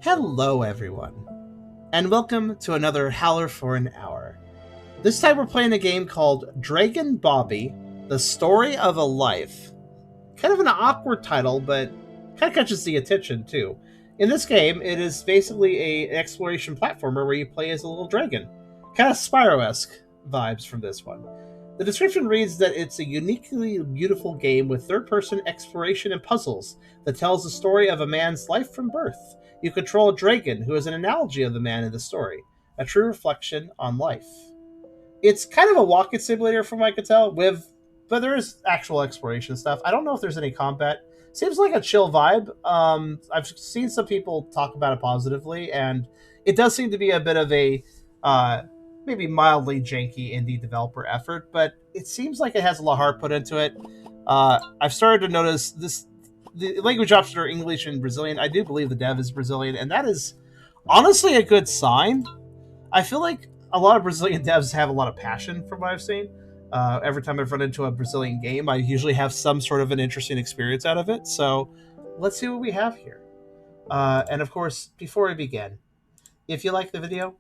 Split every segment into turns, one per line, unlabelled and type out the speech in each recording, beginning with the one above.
Hello, everyone, and welcome to another Howler for an Hour. This time we're playing a game called Dragon Bobby, The Story of a Life. Kind of an awkward title, but kind of catches the attention, too. In this game, it is basically an exploration platformer where you play as a little dragon. Kind of Spyro-esque vibes from this one. The description reads that it's a uniquely beautiful game with third-person exploration and puzzles that tells the story of a man's life from birth. You control a dragon who is an analogy of the man in the story, a true reflection on life. It's kind of a walk-it simulator from what I could tell, but there is actual exploration stuff. I don't know if there's any combat. Seems like a chill vibe. I've seen some people talk about it positively, and it does seem to be a bit of a maybe mildly janky indie developer effort, but it seems like it has a lot of heart put into it. I've started to notice the language options are English and Brazilian. I do believe the dev is Brazilian, and that is honestly a good sign. I feel like a lot of Brazilian devs have a lot of passion from what I've seen. Every time I've run into a Brazilian game, I usually have some sort of an interesting experience out of it. So let's see what we have here. And of course, before we begin, if you like the video,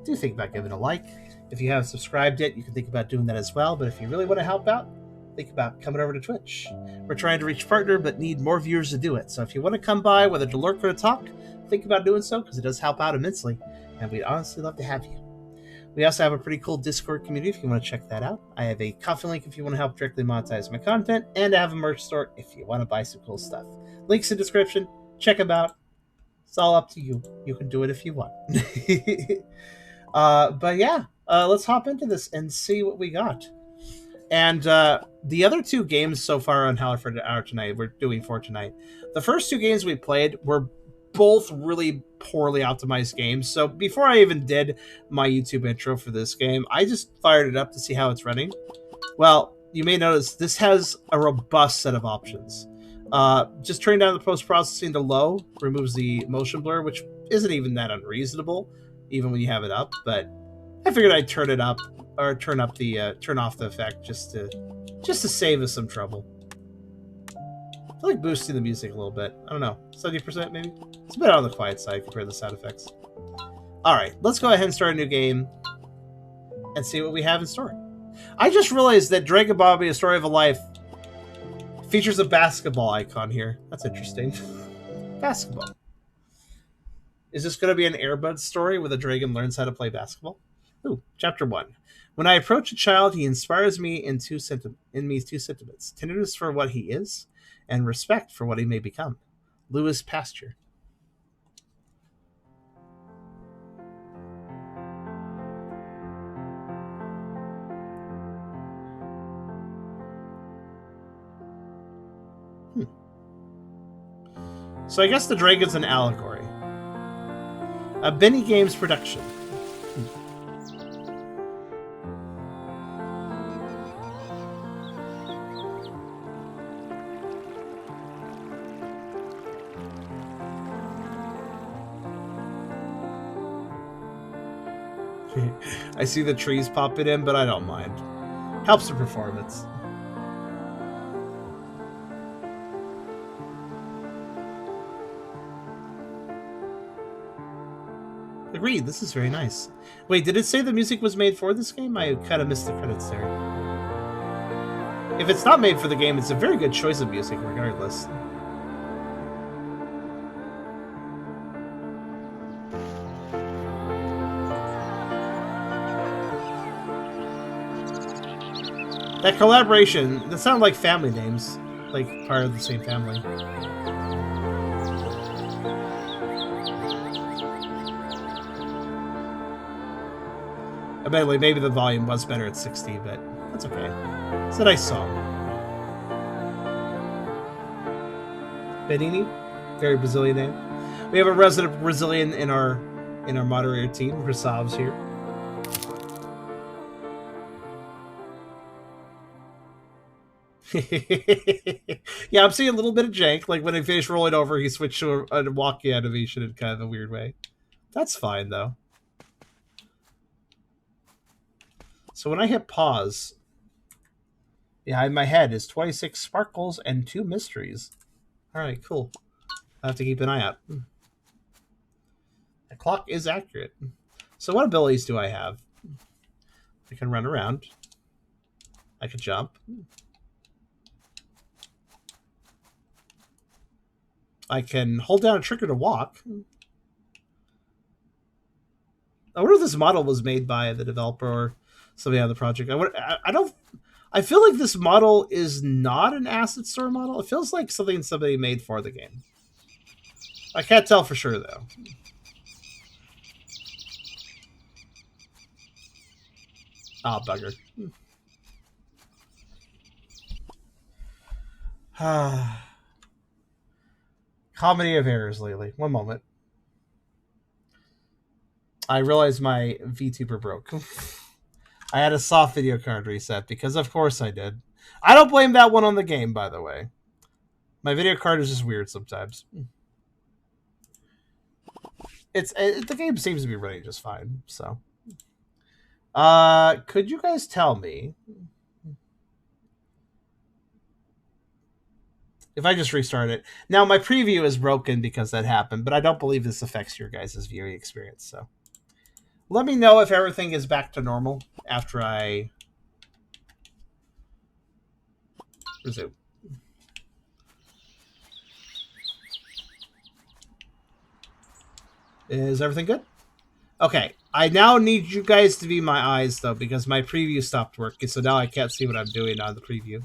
do think about giving a like. If you haven't subscribed yet, you can think about doing that as well. But if you really want to help out, think about coming over to Twitch. We're trying to reach partner, but need more viewers to do it. So if you want to come by, whether to lurk or to talk, think about doing so, because it does help out immensely. And we'd honestly love to have you. We also have a pretty cool Discord community if you want to check that out. I have a Ko-fi link if you want to help directly monetize my content, and I have a merch store if you want to buy some cool stuff. Links in the description. Check them out. It's all up to you. You can do it if you want. But yeah, let's hop into this and see what we got. And the other two games so far on Howler for an Hour tonight, we're doing for tonight. The first two games we played were both really poorly optimized games. So before I even did my YouTube intro for this game, I just fired it up to see how it's running. Well, you may notice this has a robust set of options. Just turning down the post-processing to low removes the motion blur, which isn't even that unreasonable, even when you have it up. But I figured I'd turn it up, or turn off the effect just to save us some trouble. I feel like boosting the music a little bit. I don't know, 70% maybe. It's a bit on the quiet side compared to the sound effects. All right, let's go ahead and start a new game and see what we have in store. I just realized that Dragon Bobby: A Story of a Life features a basketball icon here. That's interesting. Basketball. Is this going to be an Air Bud story where the dragon learns how to play basketball? Ooh, Chapter 1. When I approach a child, he inspires me in two sentiments: tenderness for what he is, and respect for what he may become. Louis Pasteur. So I guess the dragon's an allegory. A Benny Games production. I see the trees popping in, but I don't mind. Helps the performance. Agreed, this is very nice. Wait, did it say the music was made for this game? I kind of missed the credits there. If it's not made for the game, it's a very good choice of music regardless. That collaboration, that sounded like family names, like part of the same family. Admittedly, maybe the volume was better at 60, but that's okay. It's a nice song. Benini, very Brazilian name. We have a resident Brazilian in our moderator team. Rasav's here. Yeah, I'm seeing a little bit of jank. Like when I finish rolling over, he switched to a walkie animation in kind of a weird way. That's fine though. So when I hit pause, behind my head is 26 sparkles and 2 mysteries. All right, cool. I have to keep an eye out. The clock is accurate. So what abilities do I have? I can run around. I can jump. I can hold down a trigger to walk. I wonder if this model was made by the developer or somebody on the project. I feel like this model is not an asset store model. It feels like something somebody made for the game. I can't tell for sure, though. Ah, bugger. Comedy of errors lately. One moment. I realized my VTuber broke. I had a soft video card reset because of course I did. I don't blame that one on the game, by the way. My video card is just weird sometimes. The game seems to be running just fine, so. Could you guys tell me if I just restart it? Now, my preview is broken because that happened, but I don't believe this affects your guys' viewing experience, so. Let me know if everything is back to normal after I resume. Is everything good? Okay. I now need you guys to be my eyes, though, because my preview stopped working, so now I can't see what I'm doing on the preview.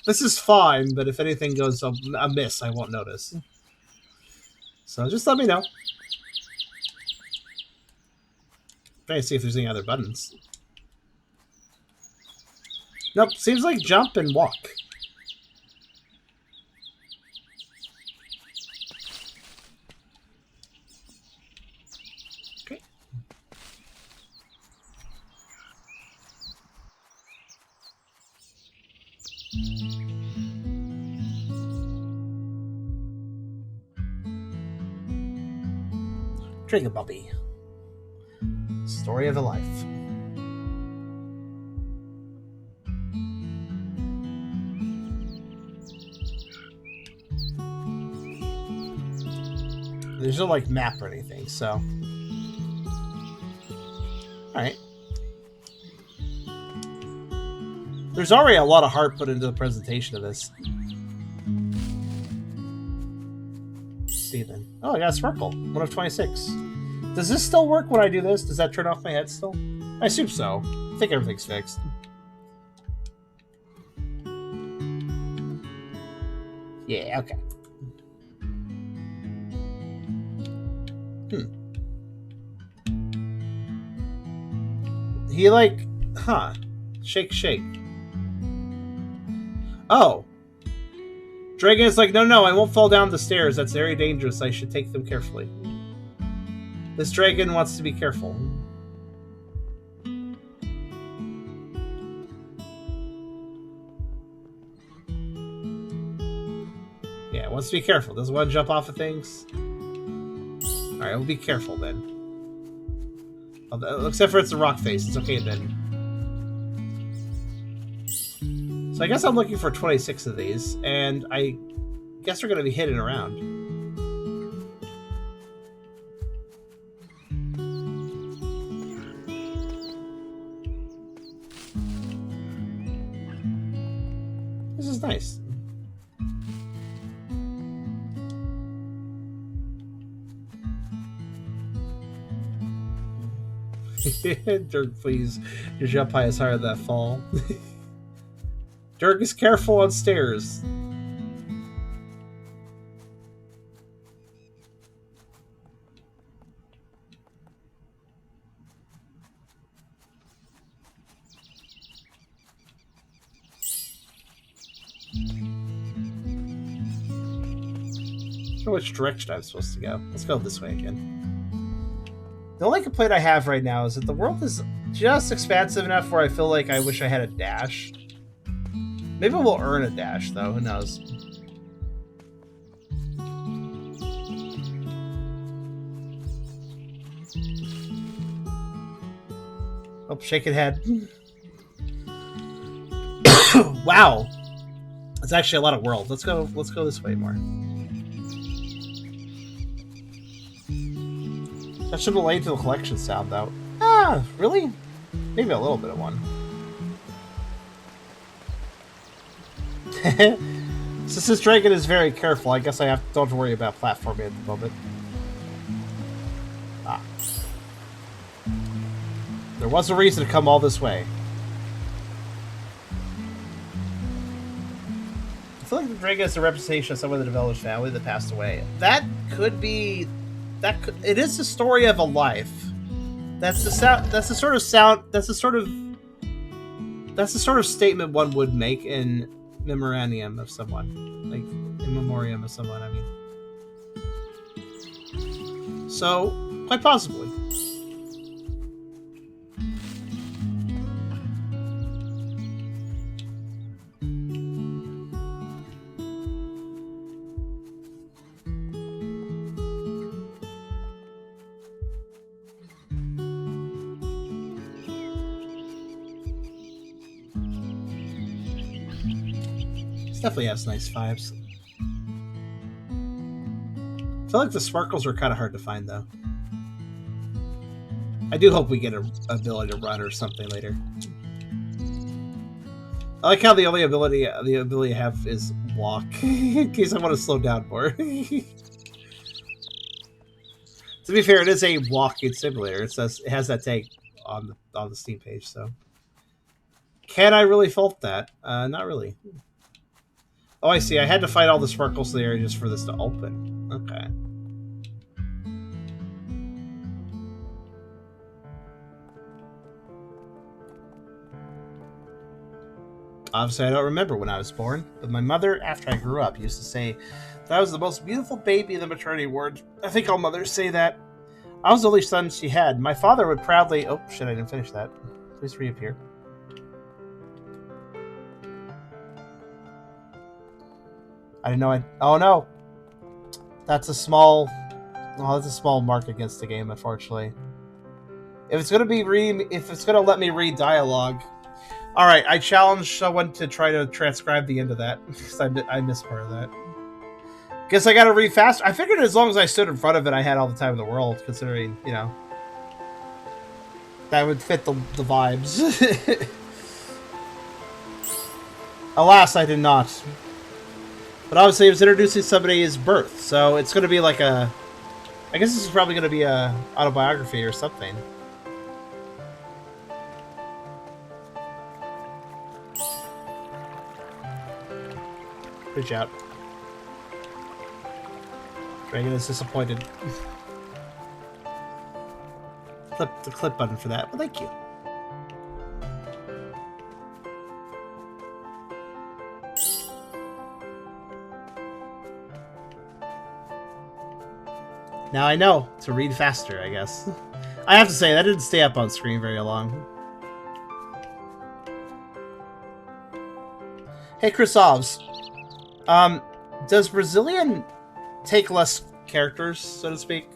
This is fine, but if anything goes amiss, I won't notice. So just let me know. Trying to see if there's any other buttons. Nope, seems like jump and walk. Okay. Dragon Bobby. Story of a life. There's no like map or anything, so. Alright. There's already a lot of heart put into the presentation of this. Let's see then. Oh, I got a sparkle. 1 of 26. Does this still work when I do this? Does that turn off my head still? I assume so. I think everything's fixed. Yeah, okay. He like, shake, shake. Oh. Dragon is like, no, I won't fall down the stairs. That's very dangerous. I should take them carefully. This dragon wants to be careful. Yeah, wants to be careful. Doesn't want to jump off of things. Alright, we'll be careful then. Except for it's a rock face. It's okay then. So I guess I'm looking for 26 of these, and I guess they're going to be hidden around. This is nice. Dirk, please. Your jump high is higher than that fall. Dirk is careful on stairs. I don't know which direction I'm supposed to go. Let's go this way again. The only complaint I have right now is that the world is just expansive enough where I feel like I wish I had a dash. Maybe we'll earn a dash, though. Who knows? Oh, shaking head. Wow. That's actually a lot of world. Let's go this way more. That should relate to the collection sound, though. Ah, really? Maybe a little bit of one. Since this dragon is very careful, I guess I don't have to worry about platforming at the moment. Ah. There was a reason to come all this way. I feel like the dragon has a representation of someone in the developer's family that passed away. That could be... it is the story of a life. That's the sort of statement one would make in memorandum of someone. Like, in memoriam of someone, I mean. So, quite possibly. Definitely has nice vibes. I feel like the sparkles are kind of hard to find, though. I do hope we get an ability to run or something later. I like how the only ability I have is walk, in case I want to slow down more. To be fair, it is a walking simulator. It has that tag on the Steam page, so can I really fault that? Not really. Oh, I see. I had to fight all the sparkles there just for this to open. Okay. Obviously, I don't remember when I was born, but my mother, after I grew up, used to say that I was the most beautiful baby in the maternity ward. I think all mothers say that. I was the only son she had. My father would proudly... Oh, shit, I didn't finish that. Please reappear. I didn't know Oh, no! That's a small... Oh, that's a small mark against the game, unfortunately. If it's gonna let me read dialogue... Alright, I challenge someone to try to transcribe the end of that, because I missed part of that. Guess I gotta read fast. I figured as long as I stood in front of it, I had all the time in the world, considering, you know... That would fit the vibes. Alas, I did not. But obviously, it was introducing somebody's birth, so it's going to be like a... I guess this is probably going to be a autobiography or something. Good job. Dragon is disappointed. Clip the clip button for that, but thank you. Now I know to read faster, I guess. I have to say, that didn't stay up on screen very long. Hey, Chris Ovs. Does Brazilian take less characters, so to speak?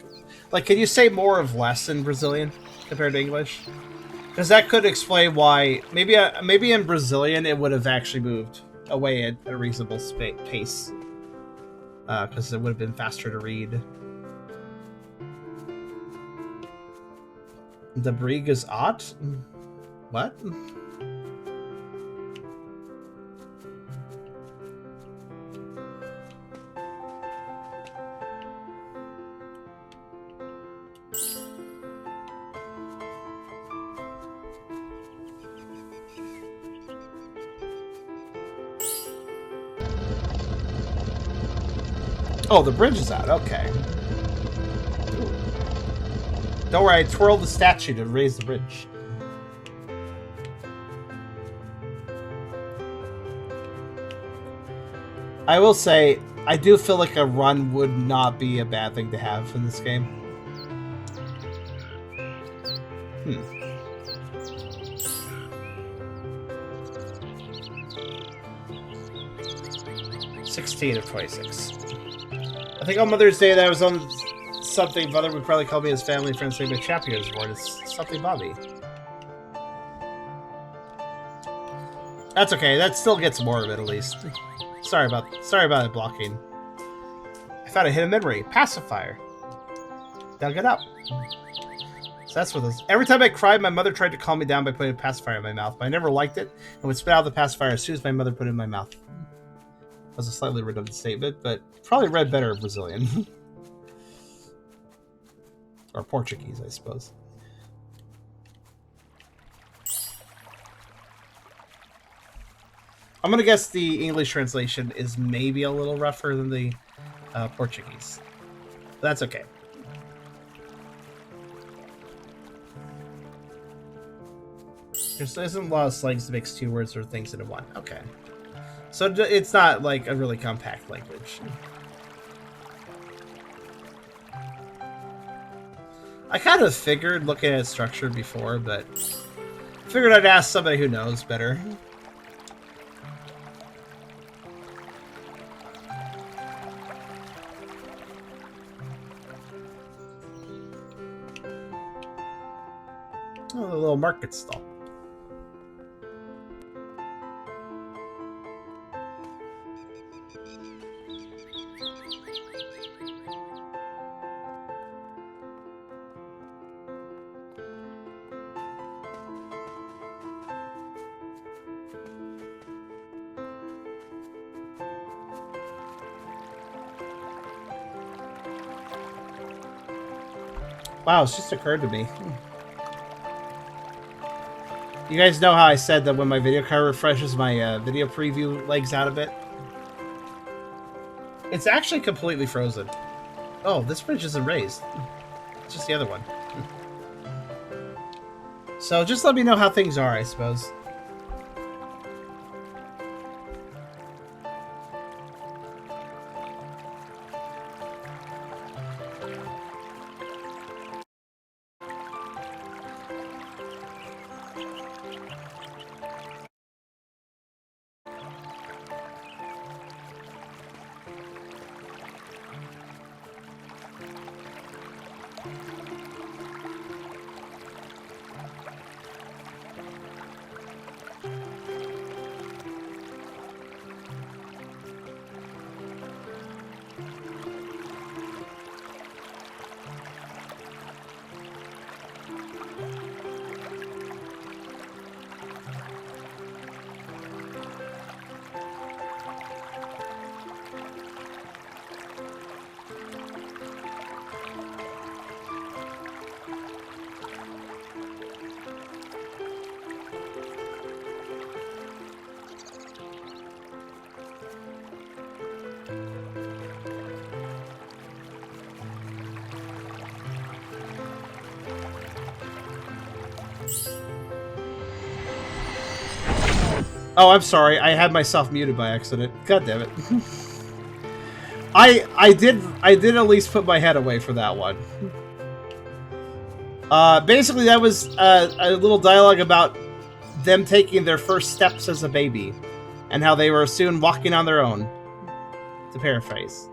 Like, can you say more of less in Brazilian compared to English? Because that could explain why... Maybe in Brazilian it would have actually moved away at a reasonable pace. Because it would have been faster to read. The brig is odd? What? Oh, the bridge is out. Okay. Don't worry, I twirled the statue to raise the bridge. I will say, I do feel like a run would not be a bad thing to have in this game. 16 of 26. I think on Mother's Day that I was on something Mother would probably call me his family friend saying my Chappie was born. It's something Bobby. That's okay, that still gets more of it at least. Sorry about it blocking. I found a hidden memory. Pacifier. dug it up. So that's what this. Every time I cried, my mother tried to calm me down by putting a pacifier in my mouth, but I never liked it and would spit out the pacifier as soon as my mother put it in my mouth. That was a slightly redundant statement, but probably read better Brazilian. Or Portuguese, I suppose. I'm gonna guess the English translation is maybe a little rougher than the Portuguese. But that's okay. There isn't a lot of slangs to mix two words or things into one. Okay. So it's not like a really compact language. I kind of figured looking at its structure before, but figured I'd ask somebody who knows better. Oh, a little market stall. Wow, it's just occurred to me. You guys know how I said that when my video card refreshes, my video preview legs out a bit? It's actually completely frozen. Oh, this bridge isn't raised. It's just the other one. So just let me know how things are, I suppose. Oh, I'm sorry. I had myself muted by accident. God damn it. I did at least put my head away for that one. Basically, that was a little dialogue about them taking their first steps as a baby, and how they were soon walking on their own. To paraphrase.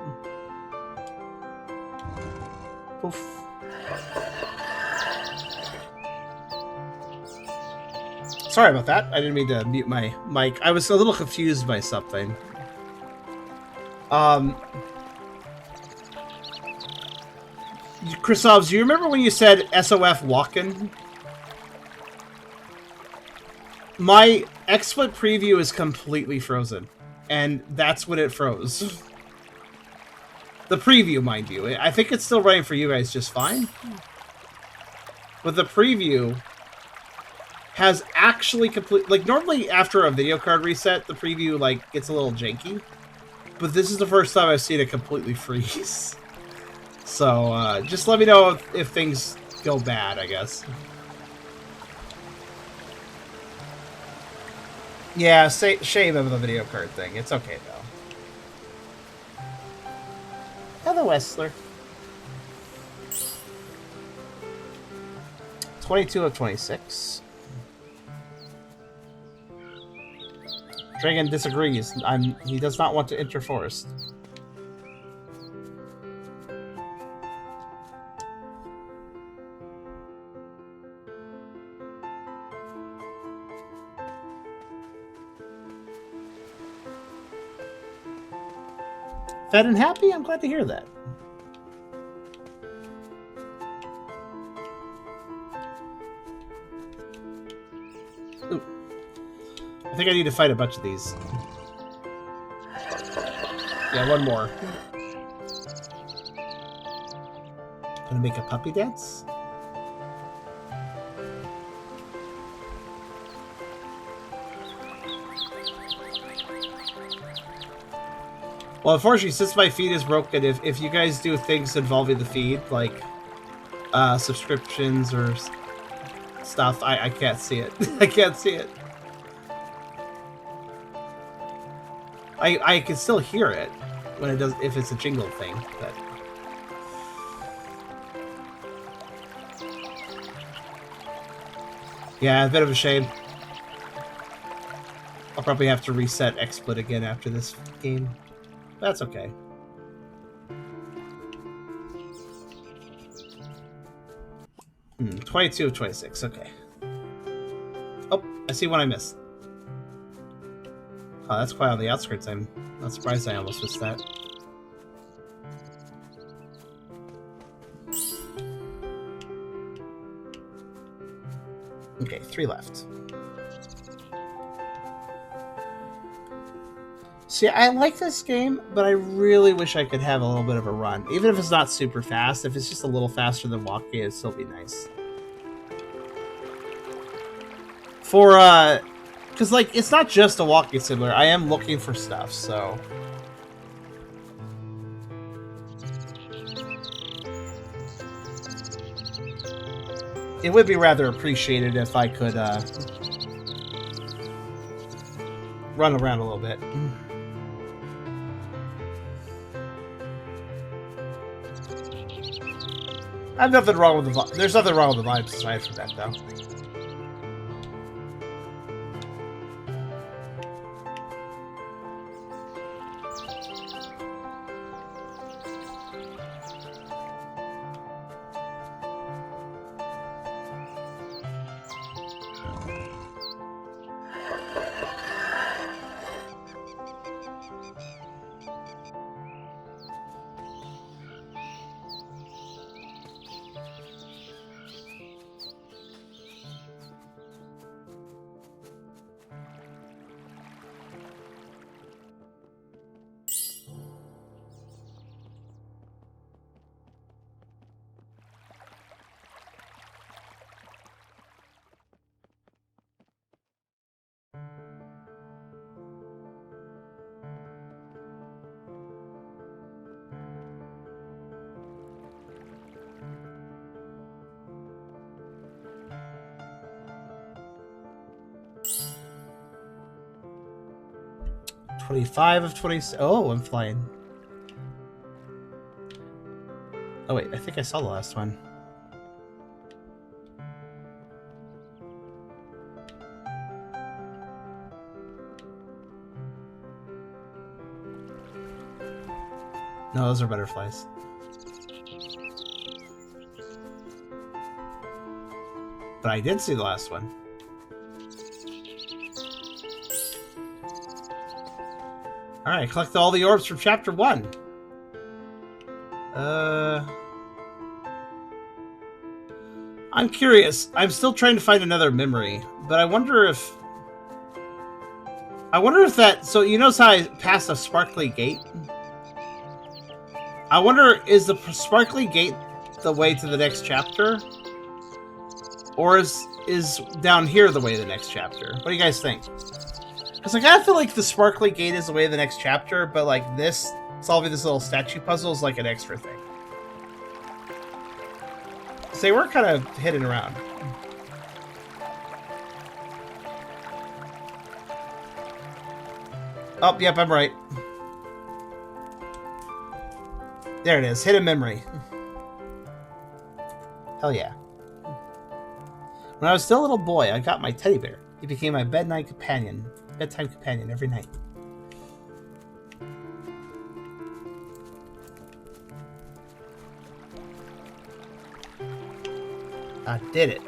Poof. Sorry about that. I didn't mean to mute my mic. I was a little confused by something. Chrisovs, do you remember when you said SOF walkin'? My XSplit preview is completely frozen. And that's when it froze. The preview, mind you. I think it's still running for you guys just fine. But the preview has actually complete... Like, normally after a video card reset, the preview, like, gets a little janky. But this is the first time I've seen it completely freeze. So, just let me know if things go bad, I guess. Yeah, shame of the video card thing. It's okay, though. Hello, Wessler. 22 of 26. Dragon disagrees. He does not want to enter forest. Fed and happy? I'm glad to hear that. I think I need to fight a bunch of these. Yeah, one more. Gonna make a puppy dance? Well, unfortunately, since my feed is broken, if you guys do things involving the feed, like subscriptions or stuff, I can't see it. I can't see it. I can still hear it when it does, if it's a jingle thing, but yeah, a bit of a shame. I'll probably have to reset XSplit again after this game. That's okay. Hmm, 22 of 26, okay. Oh, I see one I missed. Oh, that's quite on the outskirts. I'm not surprised I almost missed that. Okay, 3 left. See, I like this game, but I really wish I could have a little bit of a run. Even if it's not super fast, if it's just a little faster than walking, it'd still be nice. For, because, like, it's not just a walking simulator. I am looking for stuff, so... It would be rather appreciated if I could, run around a little bit. I have nothing wrong with the vibe. There's nothing wrong with the vibes aside from that, though. $25 of 20. Oh, I'm flying. Oh wait, I think I saw the last one. No, those are butterflies. But I did see the last one. Alright, collect all the orbs from Chapter 1. I'm curious. I'm still trying to find another memory, but I wonder if that... So, you notice how I passed a sparkly gate? I wonder, is the sparkly gate the way to the next chapter? Or is down here the way to the next chapter? What do you guys think? Because I kind of feel like the sparkly gate is the way to the next chapter, but like this, solving this little statue puzzle is like an extra thing. So we're kind of hidden around. Oh, yep, I'm right. There it is, hidden memory. Hell yeah. When I was still a little boy, I got my teddy bear. He became my bedtime companion every night. I did it.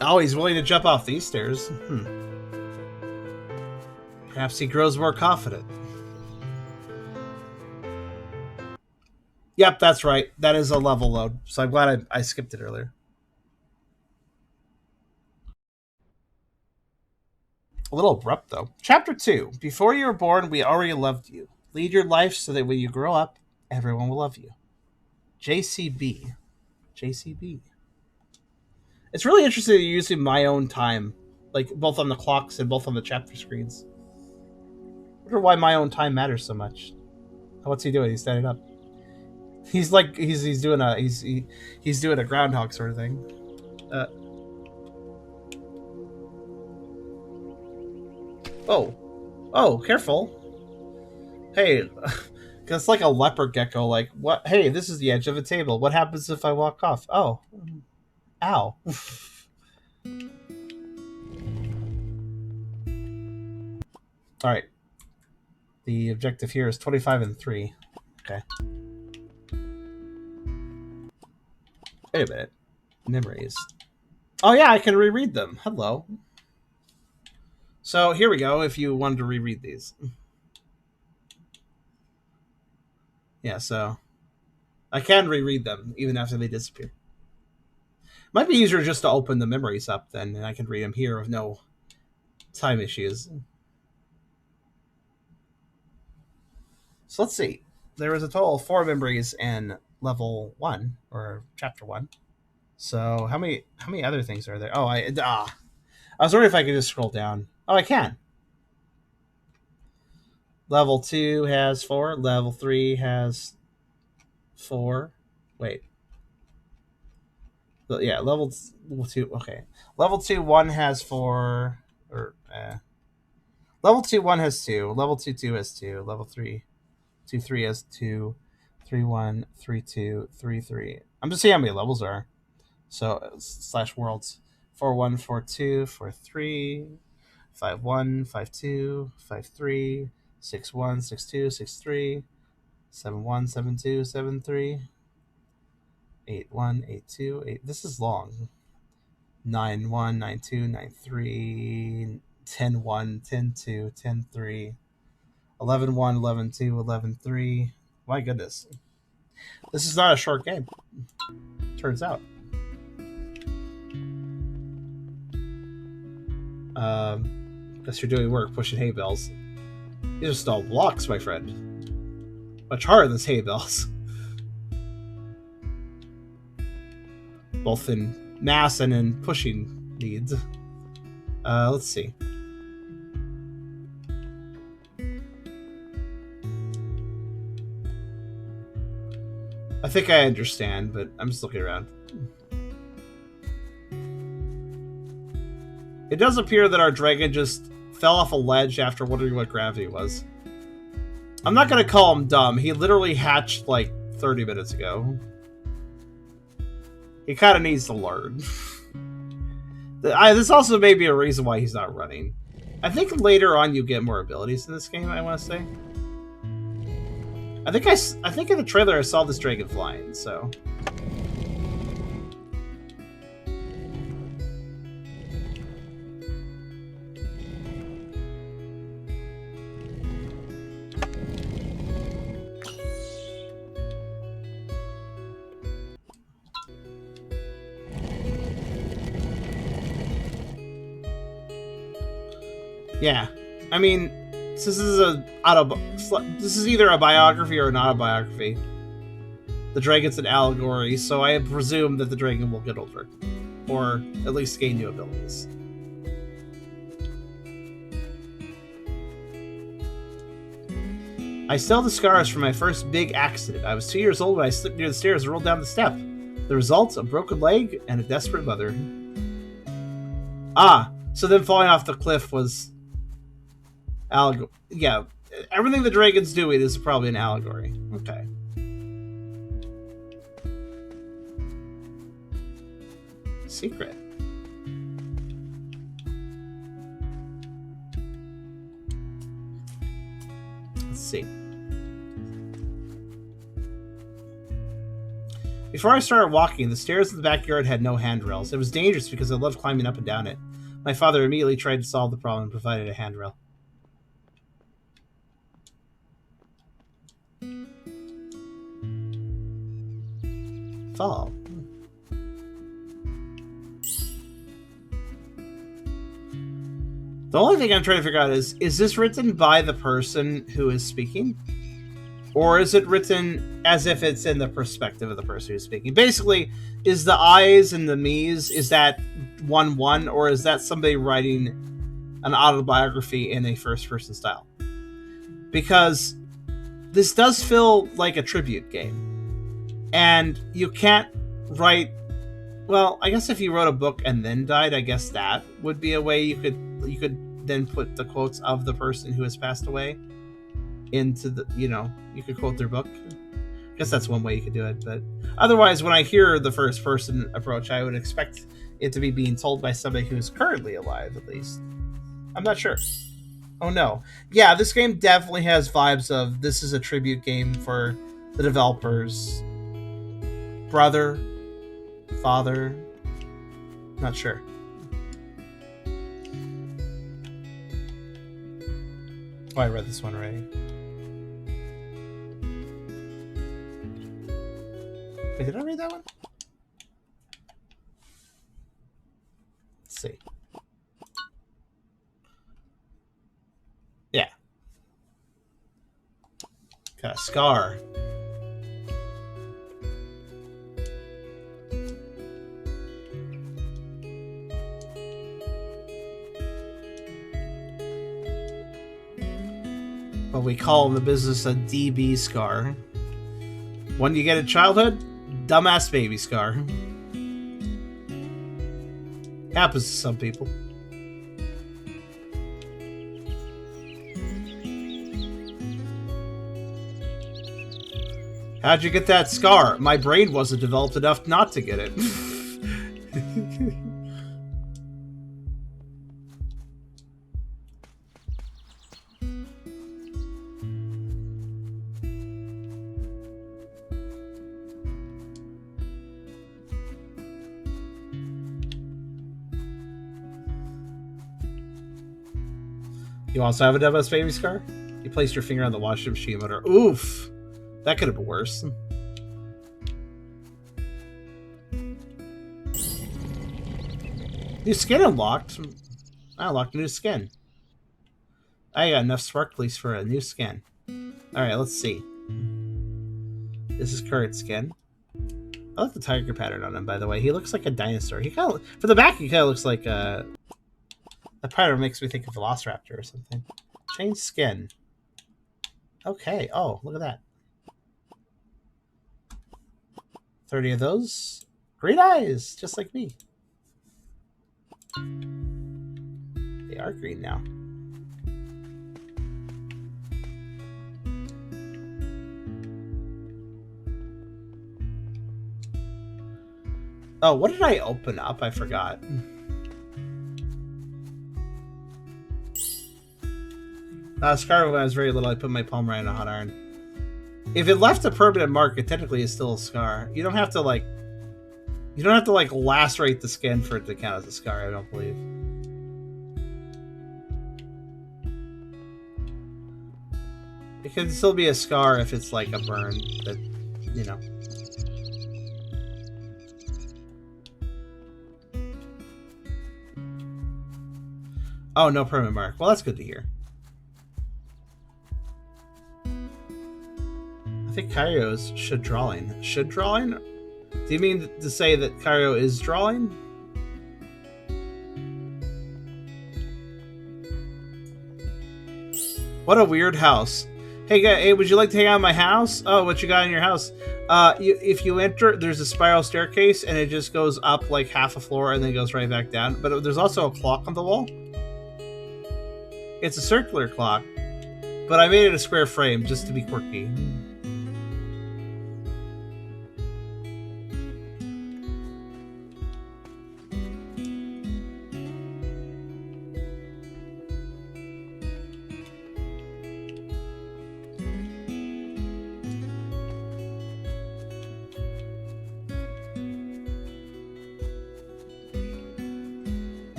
Oh, he's willing to jump off these stairs. Perhaps he grows more confident. Yep, that's right. That is a level load. So I'm glad I skipped it earlier. A little abrupt, though. Chapter 2. Before you were born, we already loved you. Lead your life so that when you grow up, everyone will love you. JCB. JCB. It's really interesting that you're using my own time, like both on the clocks and both on the chapter screens. I wonder why my own time matters so much. What's he doing? He's standing up. He's like he's doing a groundhog sort of thing. Oh, careful. Hey, that's like a leopard gecko. Like what? Hey, this is the edge of a table. What happens if I walk off? Oh, ow. All right. The objective here is 25 and 3. Okay. Wait a minute. Memories. Oh yeah, I can reread them. Hello. So here we go. If you wanted to reread these. Yeah, so I can reread them even after they disappear. Might be easier just to open the memories up then, and I can read them here with no time issues. So let's see. There was a total of 4 memories in level 1 or chapter 1. So how many other things are there? Oh, I was wondering if I could just scroll down. Oh, I can. Level 2 has 4. Level 3 has 4. Wait. Yeah, level 2. Okay. Level 2, 1 has 4. Level 2, 1 has 2. Level 2, 2 has 2. Level 3, 2, 3 has 2. 3, 1, 3, 2, 3, 3. I'm just seeing how many levels are. So, / worlds. 4, 1, 4, 2, 4, 3. 5, 1, 5, 2, 5, 3. 6, 1, 6, 2, 6, 3. 7, 1, 7, 2, 7, 3. 8, 1, 8, 2, 8. This is long. 9, 1, 9, 2, 9, 3. 10, 1, 10, 2, 10, 3. 11, 1, 11, 2, 11, 3. My goodness. This is not a short game. Turns out. Guess you're doing work pushing hay bales. These are still blocks, my friend. Much harder than hay bales. Both in mass and in pushing needs. Let's see. I think I understand, but I'm just looking around. It does appear that our dragon just fell off a ledge after wondering what gravity was. I'm not going to call him dumb. He literally hatched like 30 minutes ago. He kind of needs to learn. This also may be a reason why he's not running. I think later on you get more abilities in this game, I want to say. I think in the trailer I saw this dragon flying, so... Yeah, I mean, this is either a biography or an autobiography. The dragon's an allegory, so I presume that the dragon will get older, or at least gain new abilities. I still have the scars from my first big accident. I was 2 years old when I slipped near the stairs and rolled down the step. The result, a broken leg and a desperate mother. Ah, so then falling off the cliff was... Yeah, everything the dragon's doing is probably an allegory. Okay. Secret. Let's see. Before I started walking, the stairs in the backyard had no handrails. It was dangerous because I loved climbing up and down it. My father immediately tried to solve the problem and provided a handrail. Fall. The only thing I'm trying to figure out is this written by the person who is speaking? Or is it written as if it's in the perspective of the person who's speaking? Basically, is the I's and the me's, is that 1-1, or is that somebody writing an autobiography in a first-person style? Because this does feel like a tribute game. And you can't write... Well, I guess if you wrote a book and then died, I guess that would be a way you could then put the quotes of the person who has passed away into the, you could quote their book. I guess that's one way you could do it, but otherwise, when I hear the first person approach, I would expect it to be being told by somebody who's currently alive, at least. I'm not sure. Oh no. Yeah, this game definitely has vibes of this is a tribute game for the developer's brother, father, not sure. Oh, I read this one already. Wait, did I read that one? Let's see. Yeah. Got a scar. What we call in the business a DB scar. One you get in childhood, dumbass baby scar. Happens to some people. How'd you get that scar? My brain wasn't developed enough not to get it. You also have a dumbass baby scar? You placed your finger on the washing machine motor. Oof! That could have been worse. New skin unlocked. I unlocked a new skin. I got enough sparklies for a new skin. Alright, let's see. This is current skin. I like the tiger pattern on him, by the way. He looks like a dinosaur. He kind of, for the back, he kind of looks like a... The pattern makes me think of Velociraptor or something. Change skin. Okay. Oh, look at that. 30 of those. Green eyes, just like me. They are green now. Oh, what did I open up? I forgot. Scar, when I was very little, I put my palm right on a hot iron. If it left a permanent mark, it technically is still a scar. You don't have to lacerate the skin for it to count as a scar, I don't believe. It can still be a scar if it's like a burn that, Oh, no permanent mark. Well, that's good to hear. I think Kairo's should drawing. Should drawing? Do you mean to say that Kairo is drawing? What a weird house. Hey, would you like to hang out in my house? Oh, what you got in your house? If you enter, there's a spiral staircase, and it just goes up like half a floor, and then goes right back down. But there's also a clock on the wall. It's a circular clock, but I made it a square frame just to be quirky.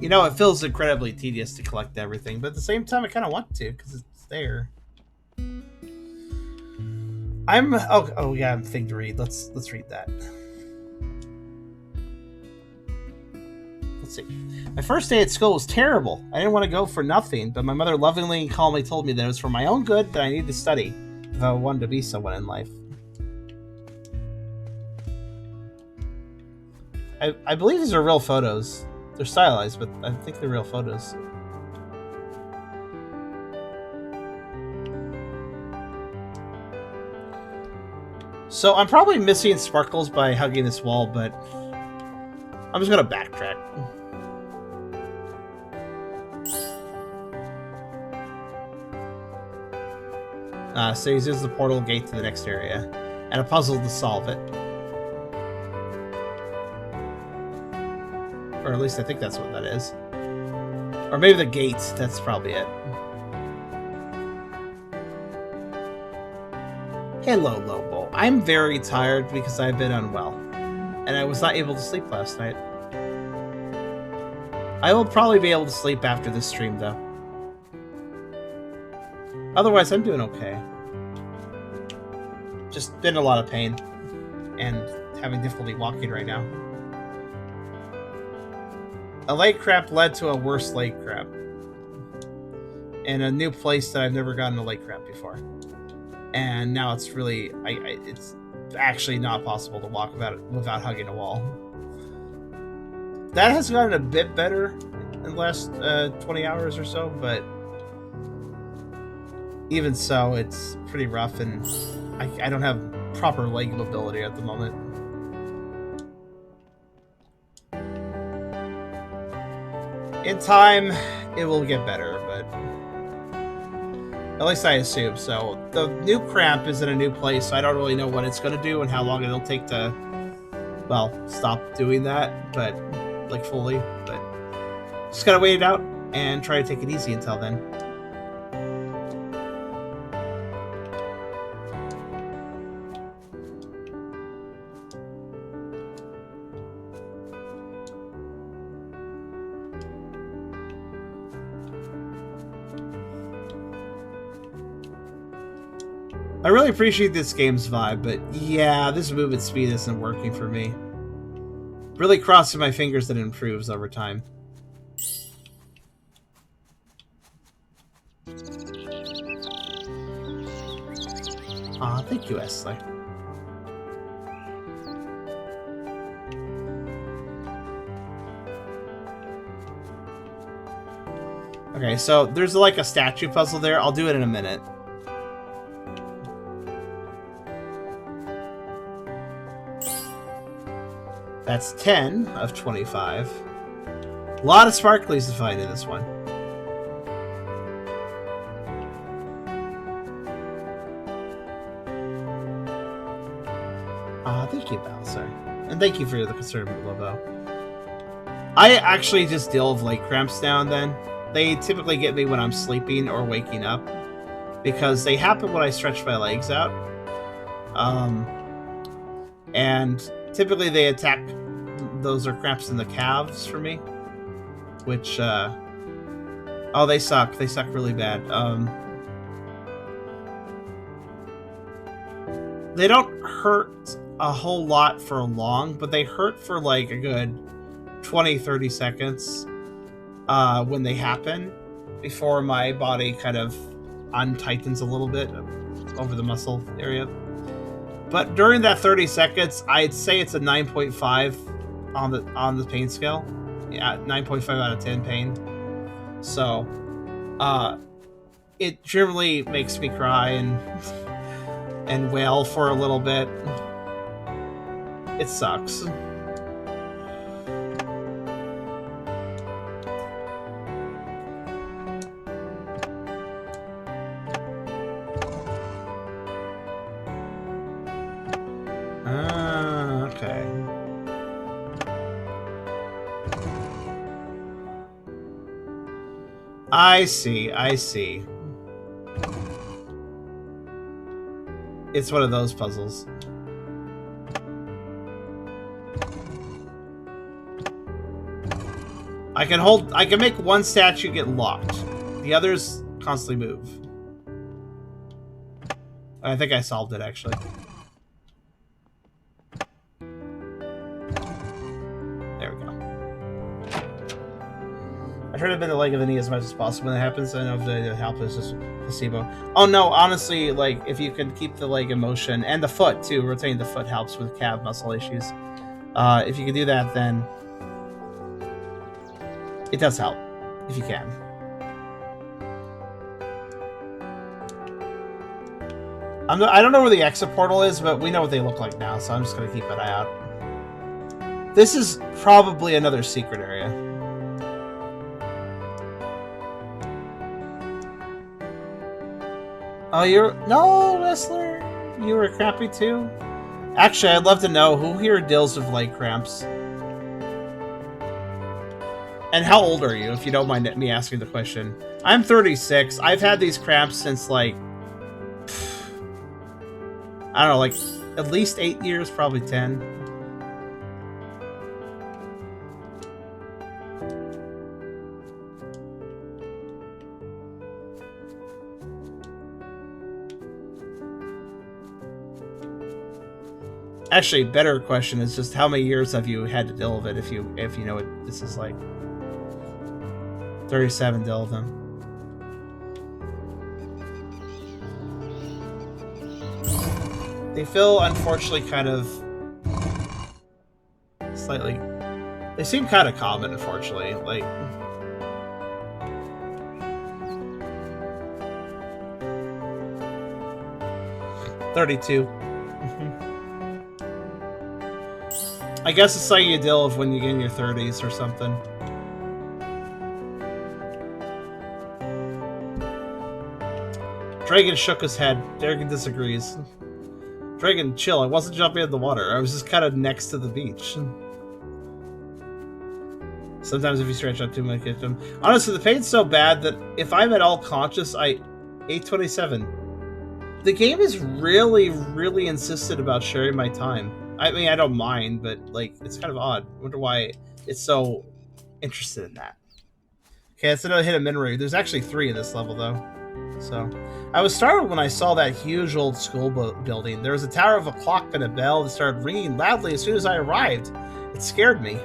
You know, it feels incredibly tedious to collect everything, but at the same time, I kind of want to because it's there. Oh yeah, I'm thing to read. Let's read that. Let's see. My first day at school was terrible. I didn't want to go for nothing, but my mother lovingly and calmly told me that it was for my own good that I needed to study if I wanted to be someone in life. I believe these are real photos. They're stylized, but I think they're real photos. So I'm probably missing sparkles by hugging this wall, but I'm just gonna backtrack. So he uses the portal gate to the next area, and a puzzle to solve it. Or at least I think that's what that is. Or maybe the gate, that's probably it. Hello, Lobo. I'm very tired because I've been unwell, and I was not able to sleep last night. I will probably be able to sleep after this stream, though. Otherwise, I'm doing okay. Just been in a lot of pain, and having difficulty walking right now. A leg cramp led to a worse leg cramp. In a new place that I've never gotten a leg cramp before. And now it's really, it's actually not possible to walk without hugging a wall. That has gotten a bit better in the last 20 hours or so, but even so, it's pretty rough, and I don't have proper leg mobility at the moment. In time, it will get better, but at least I assume so. The new cramp is in a new place, so I don't really know what it's going to do and how long it'll take to, well, stop doing that, but, like, fully. But just gotta wait it out and try to take it easy until then. I really appreciate this game's vibe, but yeah, this movement speed isn't working for me. Really crossing my fingers that it improves over time. Aw, thank you, Esler. Okay, so there's like a statue puzzle there. I'll do it in a minute. That's 10 of 25. A lot of sparklies to find in this one. Thank you, Bowser. And thank you for the concern, Lobo. I actually just deal with leg cramps now and then. They typically get me when I'm sleeping or waking up, because they happen when I stretch my legs out. And typically they attack, those are cramps in the calves for me, which, oh, they suck. They suck really bad. They don't hurt a whole lot for long, but they hurt for like a good 20-30 seconds when they happen, before my body kind of untightens a little bit over the muscle area. But during that 30 seconds, I'd say it's a 9.5 on the pain scale. Yeah, 9.5 out of 10 pain. So, it generally makes me cry and wail for a little bit. It sucks. Okay. I see. It's one of those puzzles. I can make one statue get locked. The others constantly move. I think I solved it, actually. There we go. I try to bend the leg of the knee as much as possible when it happens. I know if the help is just placebo. Oh no, honestly, like, if you can keep the leg in motion, and the foot, too. Rotating the foot helps with calf muscle issues. If you can do that, then it does help, if you can. I don't know where the exit portal is, but we know what they look like now, so I'm just going to keep an eye out. This is probably another secret area. Oh, no, Wrestler! You were crappy too? Actually, I'd love to know who here deals with leg cramps. And how old are you, if you don't mind me asking the question? I'm 36. I've had these cramps since, like, I don't know, like, at least 8 years, probably 10. Actually, better question is just how many years have you had to deal with it, if you know what this is like. 37 deal with them. They feel, unfortunately, kind of slightly... They seem kind of common, unfortunately. Like... $32. I guess it's something you deal with when you get in your 30s or something. Dragon shook his head. Dragon disagrees. Dragon, chill. I wasn't jumping in the water. I was just kind of next to the beach. Sometimes if you stretch out too much, get them. Honestly, the pain's so bad that if I'm at all conscious, 827. The game is really, really insistent about sharing my time. I mean, I don't mind, but, like, it's kind of odd. I wonder why it's so interested in that. Okay, that's another hidden memory. There's actually 3 in this level, though. So, I was startled when I saw that huge old school building. There was a tower of a clock and a bell that started ringing loudly as soon as I arrived. It scared me.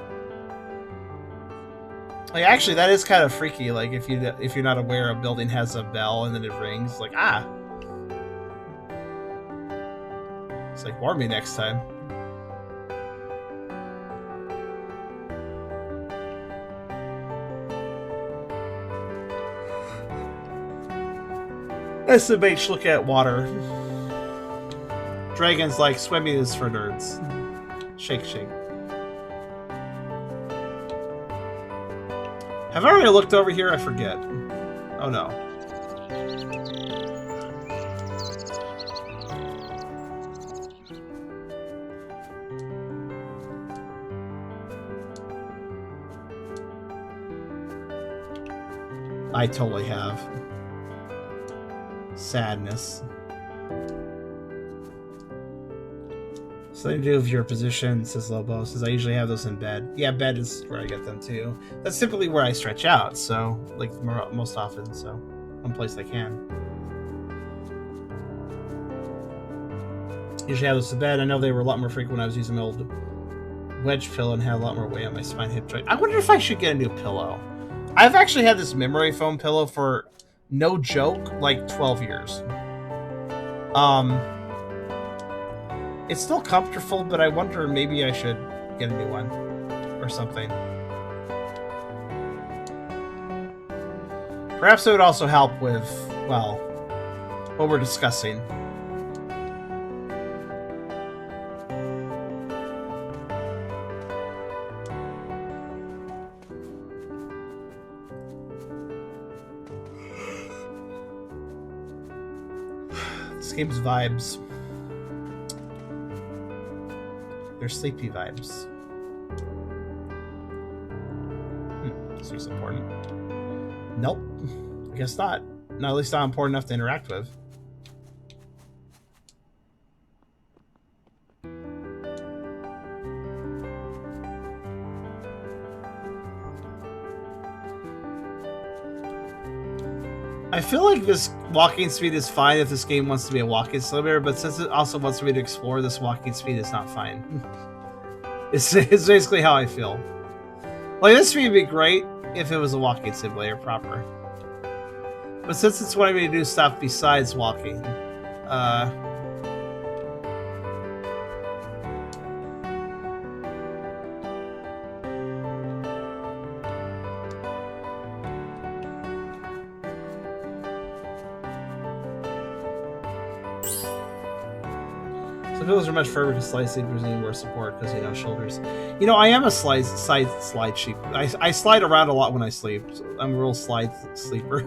Like, actually, that is kind of freaky. Like, if you're not aware, a building has a bell and then it rings. Like, ah. It's like, warn me next time. SMH, look at water. Dragons like swimming is for nerds. Shake, shake. Have I already looked over here? I forget. Oh no. I totally have. Sadness. Something to do with your position, says Lobo. Says I usually have those in bed. Yeah, bed is where I get them too. That's typically where I stretch out, so, like, most often, so one place I can. Usually have those in bed. I know they were a lot more frequent when I was using my old wedge pillow and had a lot more weight on my spine hip joint. I wonder if I should get a new pillow. I've actually had this memory foam pillow for, no joke, like 12 years. It's still comfortable, but I wonder maybe I should get a new one or something. Perhaps it would also help with, well, what we're discussing. This game's vibes. They're sleepy vibes. This was important. Nope. I guess not. No, at least not important enough to interact with. I feel like this walking speed is fine if this game wants to be a walking simulator, but since it also wants me to explore, this walking speed is not fine. It's basically how I feel. Like, this speed would be great if it was a walking simulator proper. But since it's wanting me to do stuff besides walking, some people are much further to slide sleepers need more support because, you know, shoulders. You know, I am a slide sheep. I slide around a lot when I sleep. So I'm a real slide sleeper.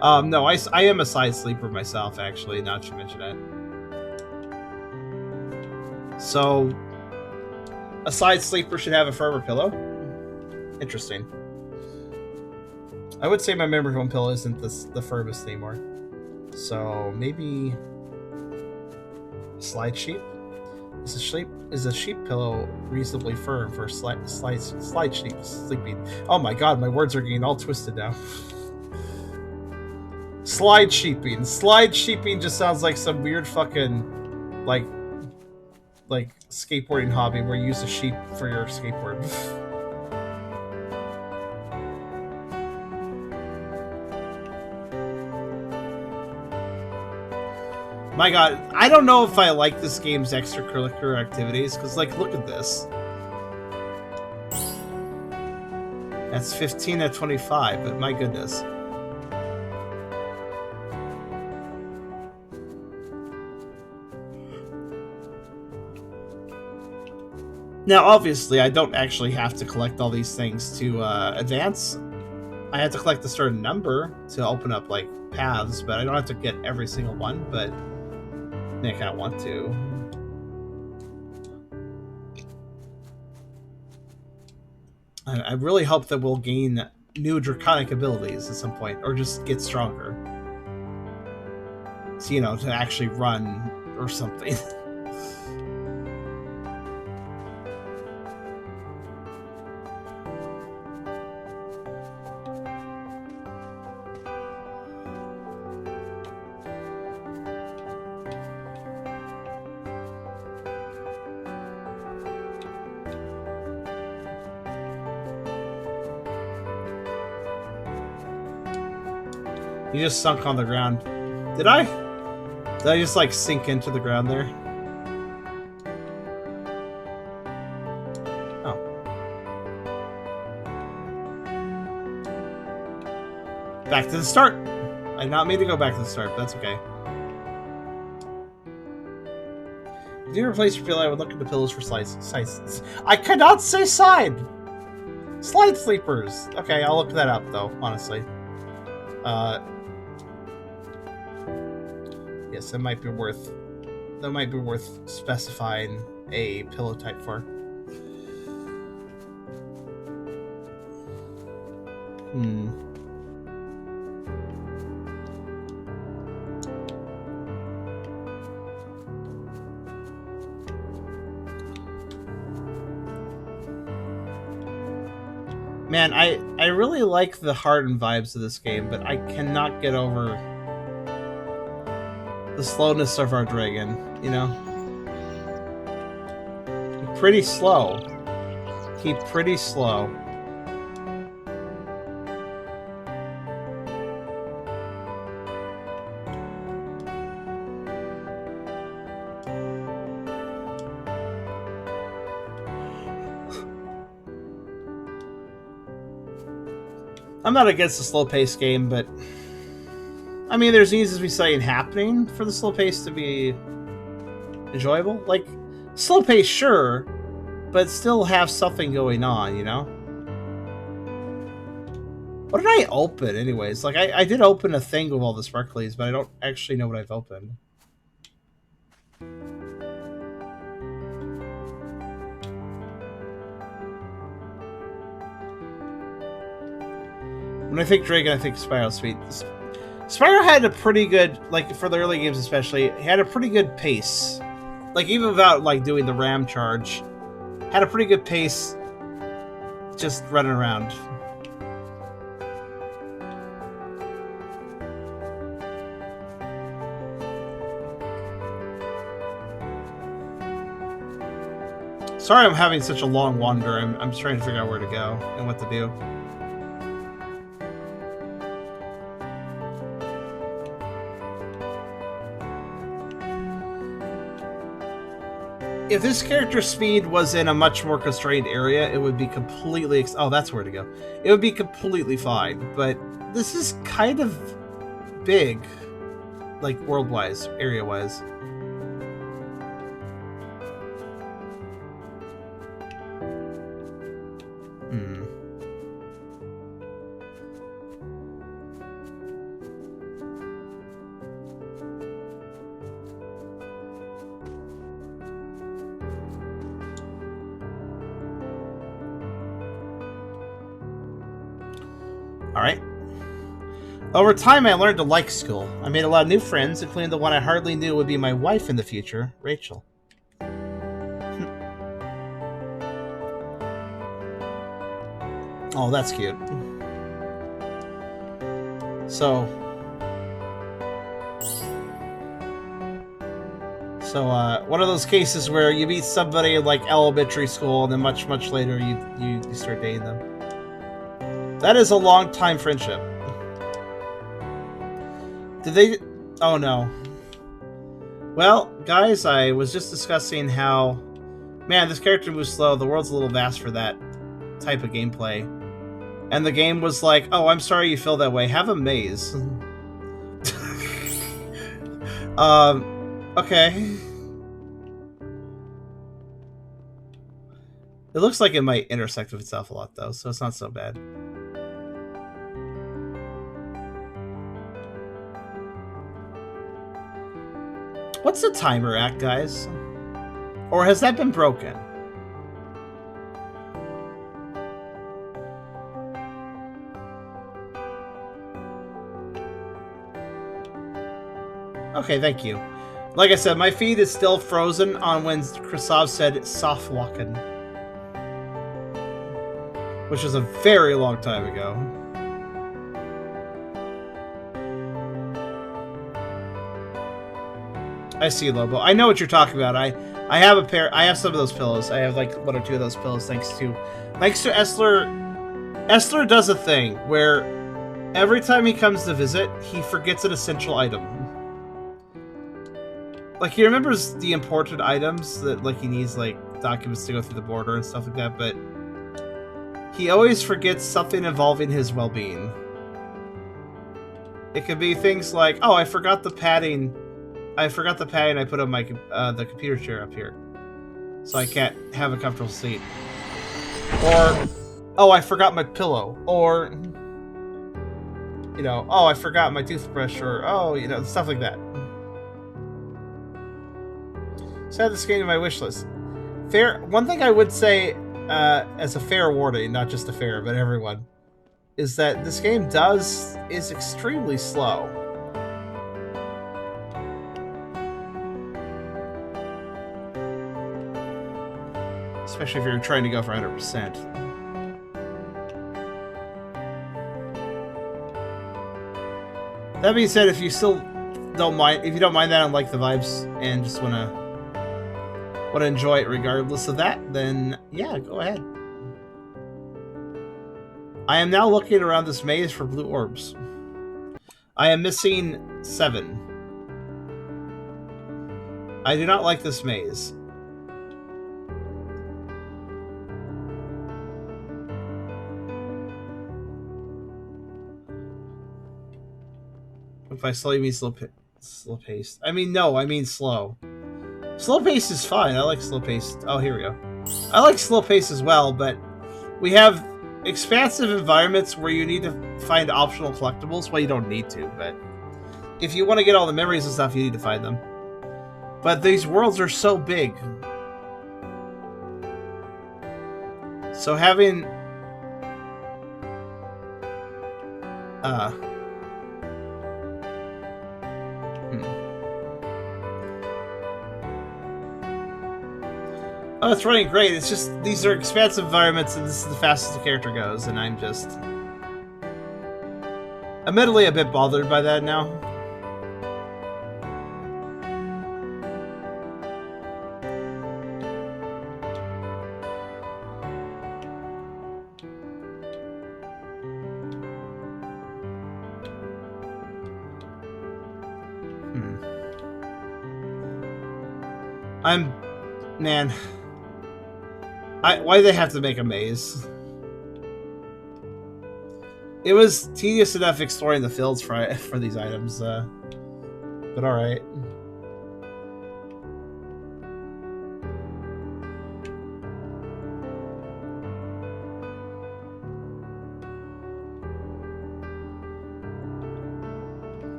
No, I am a side sleeper myself, actually, now that you mention it. So, a side sleeper should have a firmer pillow? Interesting. I would say my memory foam pillow isn't the firmest anymore. So, maybe... slide sheep? Is a sheep pillow reasonably firm for slide sheep sleeping? Oh my god, my words are getting all twisted now. Slide sheeping. Slide sheeping just sounds like some weird fucking like skateboarding hobby where you use a sheep for your skateboard. My god, I don't know if I like this game's extracurricular activities, because, like, look at this. That's 15 out of 25, but my goodness. Now, obviously, I don't actually have to collect all these things to advance. I have to collect a certain number to open up, like, paths, but I don't have to get every single one, but I kind of want to. I really hope that we'll gain new draconic abilities at some point, or just get stronger. So, you know, to actually run or something. You just sunk on the ground. Did I? Did I just, like, sink into the ground there? Oh. Back to the start. I did not mean to go back to the start, but that's okay. If you replace your pillow, I would look at the pillows for slides. I cannot say side! Slide sleepers! Okay, I'll look that up, though, honestly. Yes, that might be worth specifying a pillow type for. Man, I really like the heart and vibes of this game, but I cannot get over the slowness of our dragon, you know? Pretty slow. Keep pretty slow. I'm not against the slow-paced game, but I mean, there's needs to be something happening for the slow pace to be enjoyable. Like, slow pace, sure, but still have something going on, you know? What did I open, anyways? Like, I did open a thing with all the sparklies, but I don't actually know what I've opened. When I think Dragon, I think Spiral Speed. Spyro had a pretty good, like, for the early games especially, he had a pretty good pace. Like, even without, like, doing the RAM charge, had a pretty good pace just running around. Sorry I'm having such a long wander. I'm just trying to figure out where to go and what to do. If this character's speed was in a much more constrained area, it would be completely... oh, that's where to go. It would be completely fine, but this is kind of big, like world-wise, area-wise. Alright. Over time, I learned to like school. I made a lot of new friends, including the one I hardly knew would be my wife in the future, Rachel. Oh, that's cute. So, one of those cases where you meet somebody in, like, elementary school, and then much, much later you start dating them. That is a long-time friendship. Did they... oh, no. Well, guys, I was just discussing how... man, this character moves slow. The world's a little vast for that type of gameplay. And the game was like, oh, I'm sorry you feel that way. Have a maze. Okay. It looks like it might intersect with itself a lot, though, so it's not so bad. What's the timer at, guys? Or has that been broken? Okay, thank you. Like I said, my feed is still frozen on when Krasov said soft walking, which was a very long time ago. I see, Lobo. I know what you're talking about. I have a pair. I have some of those pillows. I have like one or two of those pillows thanks to Essler. Essler does a thing where every time he comes to visit, he forgets an essential item. Like, he remembers the important items that, like, he needs, like, documents to go through the border and stuff like that, but he always forgets something involving his well-being. It could be things like, oh, I forgot the padding I put on my the computer chair up here, so I can't have a comfortable seat. Or, oh, I forgot my pillow. Or, you know, oh, I forgot my toothbrush. Or, oh, you know, stuff like that. So add this game to my wish list. One thing I would say, as a fair warning, not just a fair, but everyone, is that this game is extremely slow. Especially if you're trying to go for 100%. That being said, if you still don't mind, if you don't mind that and like the vibes and just wanna enjoy it regardless of that, then yeah, go ahead. I am now looking around this maze for blue orbs. I am missing 7. I do not like this maze. If I slow, you mean slow paced. I mean, no, I mean slow. Slow pace is fine. I like slow pace. Oh, here we go. I like slow pace as well, but we have expansive environments where you need to find optional collectibles. Well, you don't need to, but if you want to get all the memories and stuff, you need to find them. But these worlds are so big. So having... Oh, it's running great. It's just, these are expansive environments, and this is the fastest the character goes, and I'm just... admittedly a bit bothered by that now. I'm... Man. Why do they have to make a maze? It was tedious enough exploring the fields for these items, but alright.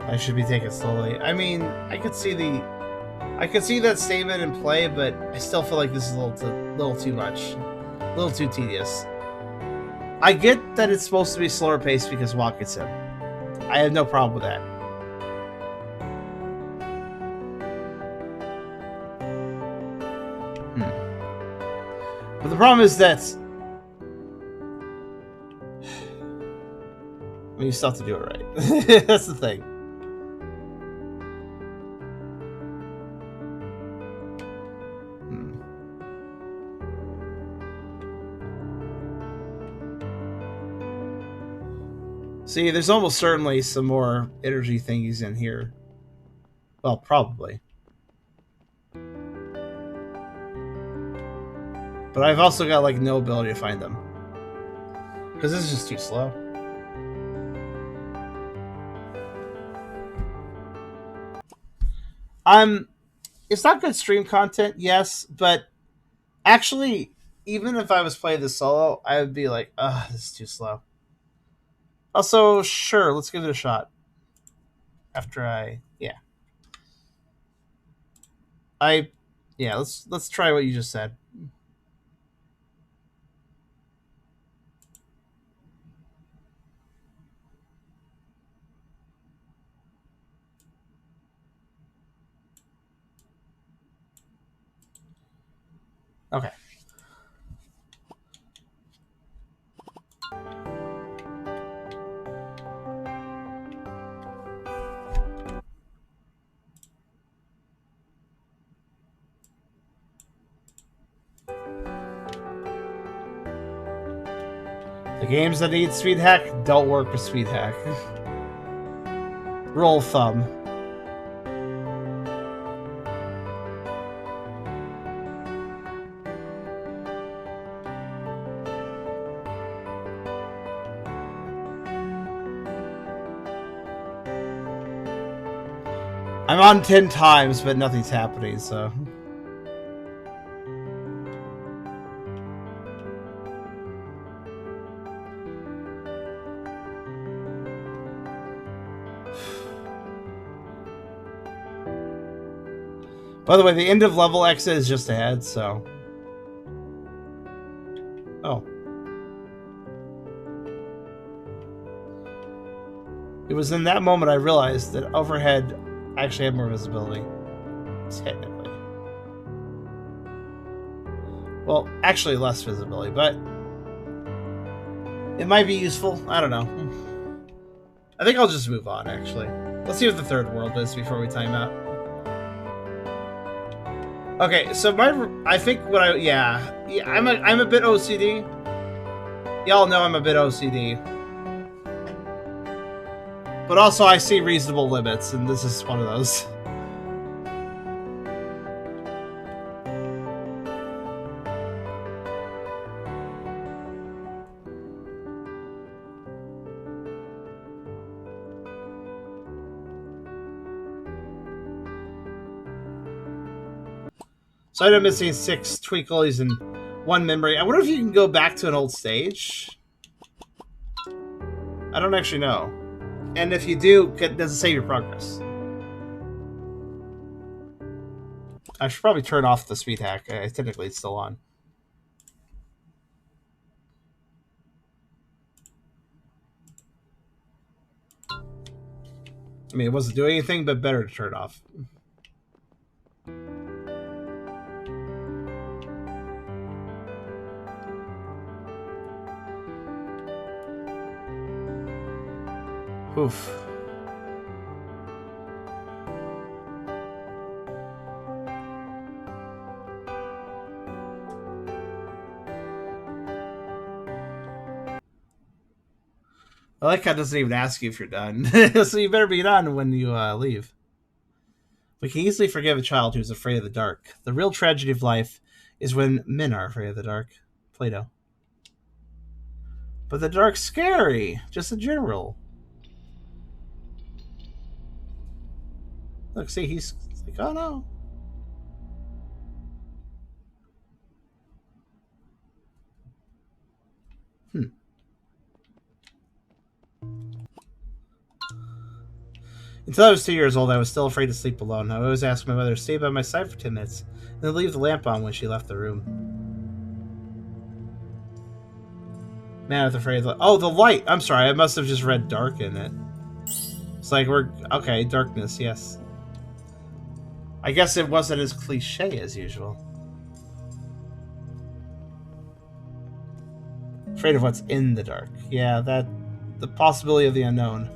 I should be taking it slowly. I mean, I could see that statement in play, but I still feel like this is a little too much, a little too tedious. I get that it's supposed to be slower paced because Walk gets him. I have no problem with that. But the problem is that I mean, you still have to do it right. That's the thing. See, there's almost certainly some more energy thingies in here. Well, probably. But I've also got, like, no ability to find them. Because this is just too slow. It's not good stream content, yes, but actually, even if I was playing this solo, I would be like, ugh, this is too slow. Also, sure, let's give it a shot. Yeah, let's try what you just said. Okay. The games that need speed hack don't work with speed hack. Rule of thumb. I'm on 10 times, but nothing's happening, so... By the way, the end of level exit is just ahead, so... Oh. It was in that moment I realized that overhead actually had more visibility. Technically. Well, actually less visibility, but... It might be useful. I don't know. I think I'll just move on, actually. Let's see what the third world is before we time out. Okay, so I'm a bit OCD. Y'all know I'm a bit OCD. But also I see reasonable limits, and this is one of those. So I'm missing 6 Tweaklies and 1 memory. I wonder if you can go back to an old stage? I don't actually know. And if you do, does it save your progress? I should probably turn off the speed hack. Technically, it's still on. I mean, it wasn't doing anything, but better to turn it off. Oof. I like how it doesn't even ask you if you're done. So you better be done when you leave. We can easily forgive a child who's afraid of the dark. The real tragedy of life is when men are afraid of the dark. Plato. But the dark's scary, just in general. Look, see, he's like, oh no. Until I was 2 years old, I was still afraid to sleep alone. I always asked my mother to stay by my side for 10 minutes, and then leave the lamp on when she left the room. Man, I was afraid of the... Oh, the light! I'm sorry, I must have just read dark in it. It's like we're... Okay, darkness, yes. I guess it wasn't as cliche as usual. Afraid of what's in the dark. Yeah, that... The possibility of the unknown.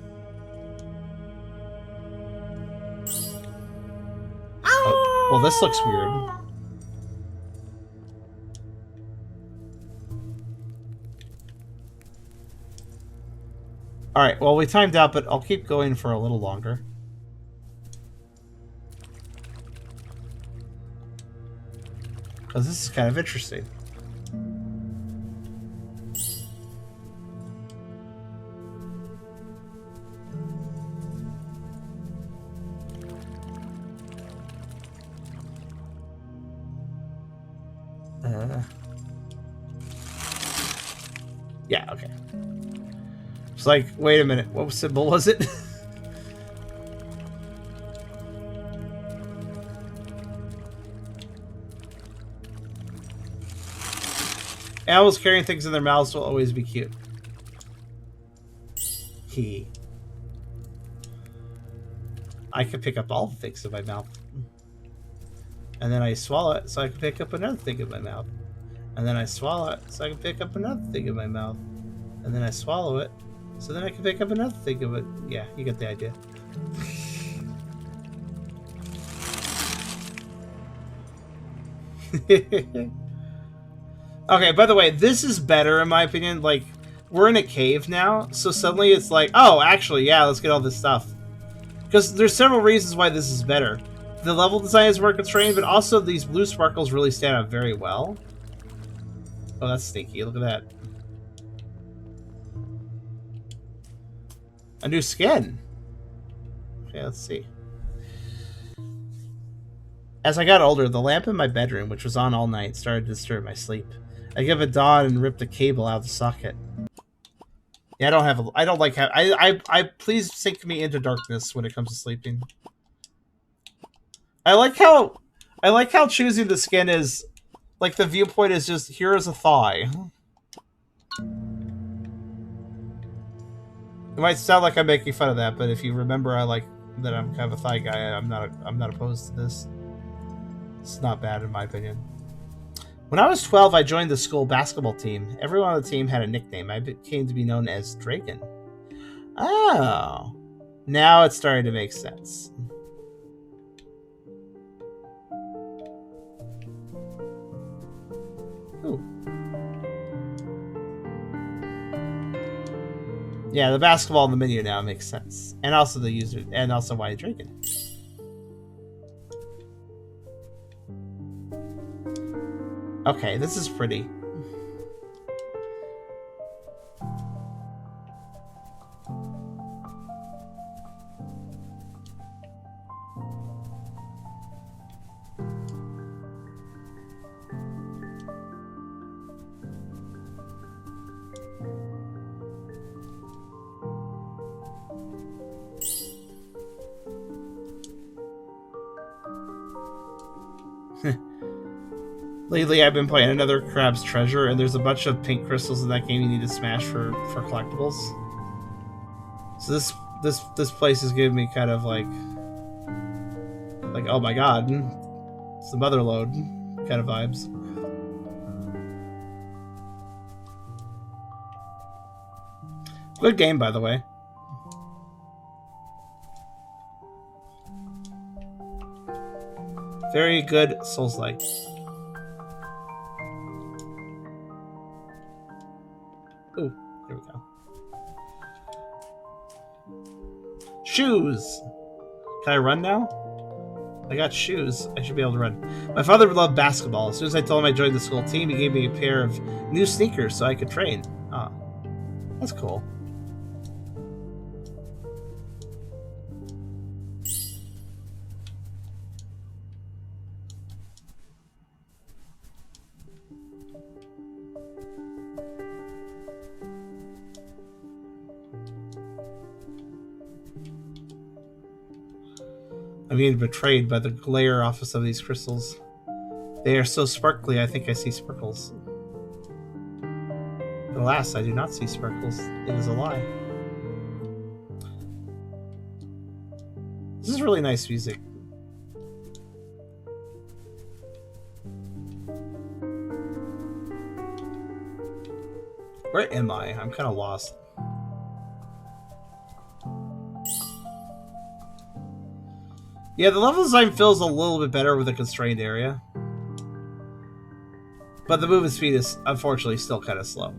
Oh, well, this looks weird. Alright, well, we timed out, but I'll keep going for a little longer. Because this is kind of interesting. Yeah, okay. It's like, wait a minute, what symbol was it? Animals carrying things in their mouths will always be cute. I can pick up all the things in my mouth. And then I swallow it so I can pick up another thing in my mouth. And then I swallow it so I can pick up another thing in my mouth. And then I swallow it so then I can pick up another thing of it. Yeah, you get the idea. Okay, by the way, this is better in my opinion. Like, we're in a cave now, so suddenly it's like, oh, actually, yeah, let's get all this stuff. Because there's several reasons why this is better. The level design is more constrained, but also these blue sparkles really stand out very well. Oh, that's sneaky. Look at that. A new skin. Okay, let's see. As I got older, the lamp in my bedroom, which was on all night, started to disturb my sleep. I gave it dawn and ripped a cable out of the socket. Yeah, I don't like how... I please sink me into darkness when it comes to sleeping. I like how choosing the skin is... Like, the viewpoint is just, here is a thigh. It might sound like I'm making fun of that, but if you remember that I'm kind of a thigh guy, I'm not opposed to this. It's not bad in my opinion. When I was 12, I joined the school basketball team. Everyone on the team had a nickname. I came to be known as Draken. Oh. Now it's starting to make sense. Ooh. Yeah, the basketball in the menu now makes sense. And also the user, and also why Draken. Okay, this is pretty. Lately, I've been playing another Crab's Treasure, and there's a bunch of pink crystals in that game you need to smash for collectibles. So this place is giving me kind of like oh my god, it's the motherlode kind of vibes. Good game, by the way. Very good Souls-like. Ooh, here we go. shoes. Can I run now? I got shoes. I should be able to run. My father loved basketball. As soon as I told him I joined the school team, he gave me a pair of new sneakers so I could train. Oh, that's cool. I'm being betrayed by the glare off of some of these crystals. They are so sparkly, I think I see sparkles. But alas, I do not see sparkles. It is a lie. This is really nice music. Where am I? I'm kind of lost. Yeah, the level design feels a little bit better with a constrained area. But the movement speed is, unfortunately, still kind of slow.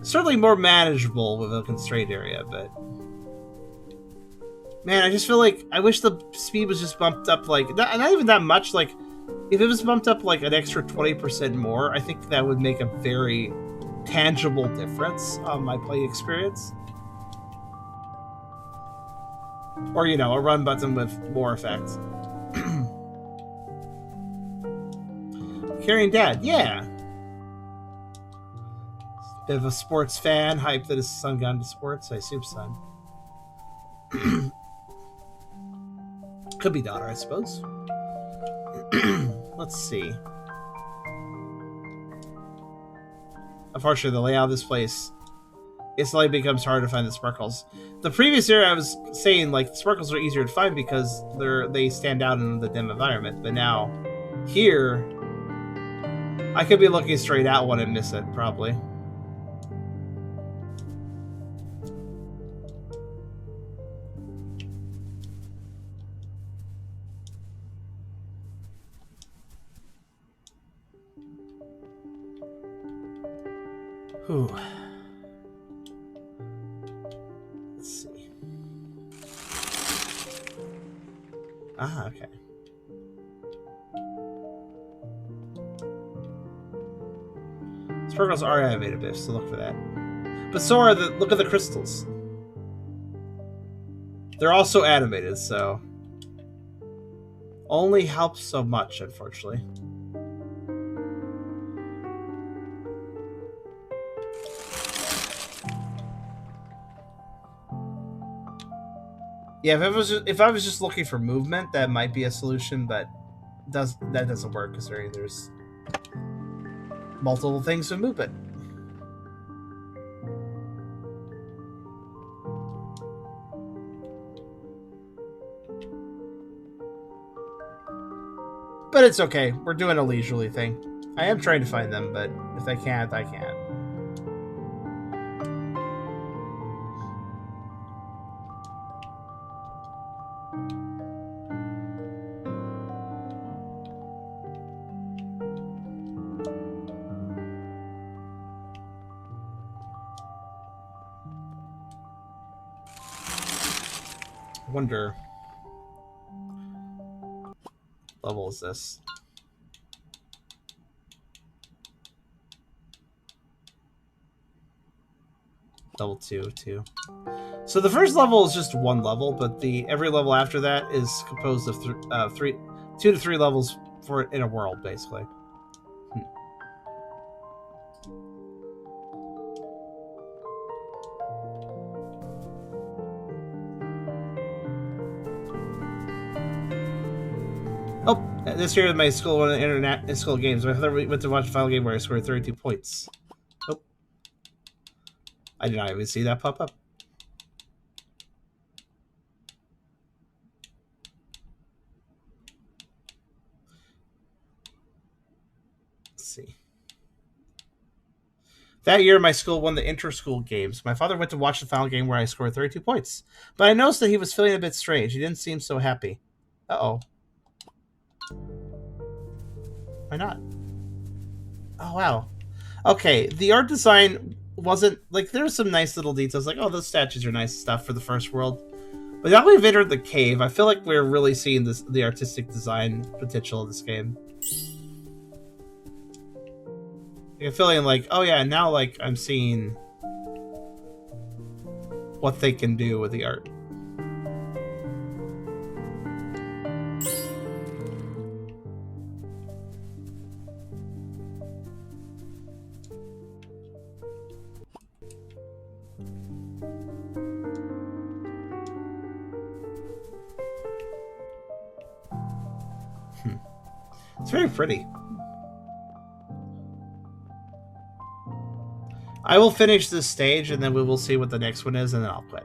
Certainly more manageable with a constrained area, but... Man, I just feel like... I wish the speed was just bumped up, like... Not even that much, like... If it was bumped up, like, an extra 20% more, I think that would make a very tangible difference on my play experience. Or, you know, a run button with more effect. Carrying Dad, yeah. Bit of a sports fan, hyped that his son got into sports. I assume son. Could be daughter, I suppose. Let's see. Unfortunately, the layout of this place, it slowly becomes hard to find the sparkles. The previous area I was saying, like, the sparkles are easier to find because they stand out in the dim environment. But now, here, I could be looking straight at one and miss it, probably. Whew. Let's see. Ah, okay. Sparkles are animated bits, so look for that. But so are look at the crystals. They're also animated, so only helps so much, unfortunately. Yeah, if I was just looking for movement, that might be a solution, but that doesn't work because there's multiple things to movement. But it's okay. We're doing a leisurely thing. I am trying to find them, but if I can't, I can't. Wonder level is this? Level 2. So the first level is just one level, but every level after that is composed of 2 to 3 levels in a world, basically. Oh, this year at my school, one of the internet school games, my father went to watch a final game where I scored 32 points. Oh, I did not even see that pop up. Let's see. That year, my school won the inter-school games. My father went to watch the final game where I scored 32 points. But I noticed that he was feeling a bit strange. He didn't seem so happy. Uh-oh. Why not? Oh, wow. Okay, the art design wasn't like there's some nice little details, like, oh, those statues are nice stuff for the first world. But now we've entered the cave, I feel like we're really seeing the artistic design potential of this game. I'm feeling like, oh yeah, now like I'm seeing what they can do with the art. It's very pretty. I will finish this stage and then we will see what the next one is and then I'll quit.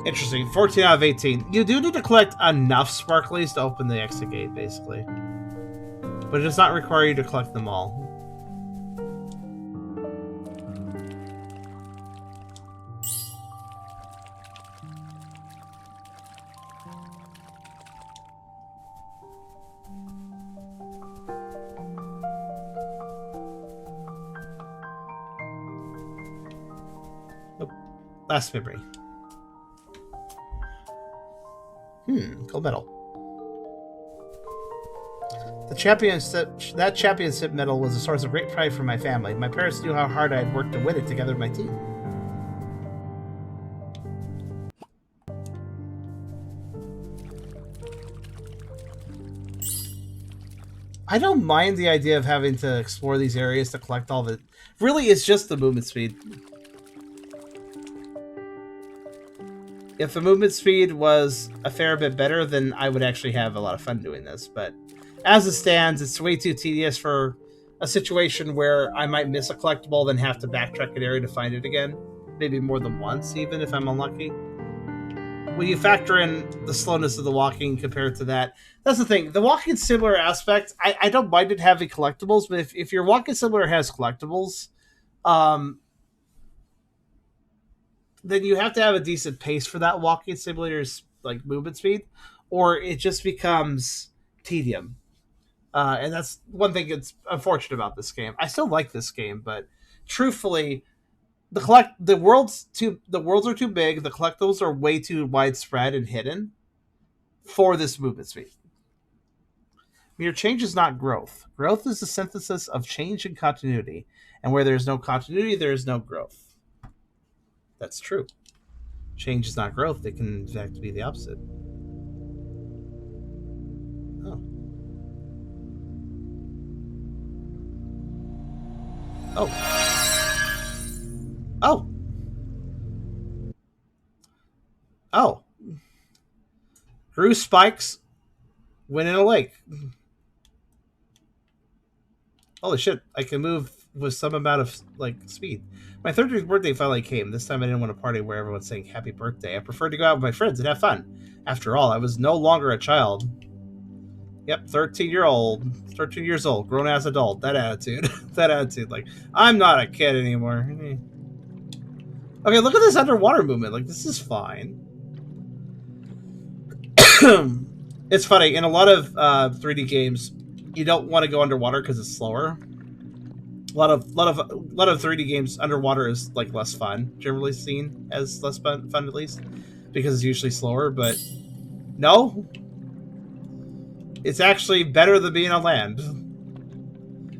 Interesting. 14 out of 18. You do need to collect enough sparklies to open the exit gate, basically. But it does not require you to collect them all. Oh, last memory. Gold medal. That championship medal was a source of great pride for my family. My parents knew how hard I had worked to win it together with my team. I don't mind the idea of having to explore these areas to collect all the... Really, it's just the movement speed. If the movement speed was a fair bit better, then I would actually have a lot of fun doing this. But as it stands, it's way too tedious for a situation where I might miss a collectible, then have to backtrack an area to find it again. Maybe more than once, even if I'm unlucky. When you factor in the slowness of the walking compared to that, that's the thing. The walking similar aspect, I don't mind it having collectibles, but if your walking similar has collectibles, then you have to have a decent pace for that walking simulator's like movement speed, or it just becomes tedium. And that's one thing that's unfortunate about this game. I still like this game, but truthfully, the worlds are too big. The collectibles are way too widespread and hidden for this movement speed. Mere change is not growth. Growth is the synthesis of change and continuity, and where there is no continuity, there is no growth. That's true. Change is not growth. It can, in fact, be the opposite. Oh. Oh. Oh. Oh. Grew spikes. Went in a lake. Holy shit. I can move with some amount of like speed. My 30th birthday finally came. This time I didn't want to party where everyone's saying happy birthday. I preferred to go out with my friends and have fun. After all, I was no longer a child. Yep, 13 years old, grown ass adult. That attitude. That attitude. Like, I'm not a kid anymore. Okay, look at this underwater movement. Like, this is fine. It's funny. In a lot of 3D games, you don't want to go underwater because it's slower. A lot of 3D games underwater is like less fun, generally seen as less fun at least, because it's usually slower. But no, it's actually better than being on land.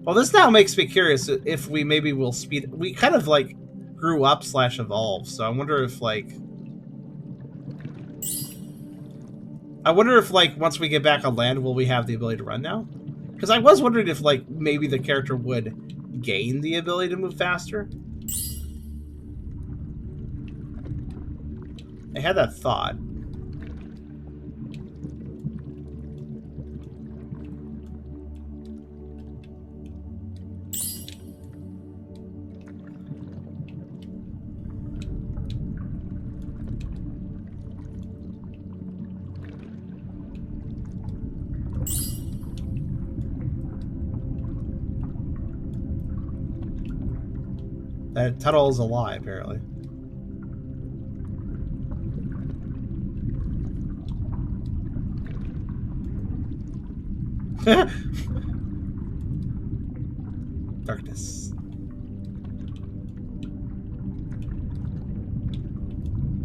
Well, this now makes me curious if we maybe will speed. We kind of like grew up / evolved, so I wonder if like once we get back on land, will we have the ability to run now? Because I was wondering if like maybe the character would gain the ability to move faster. I had that thought. That tunnel is a lie, apparently. Darkness.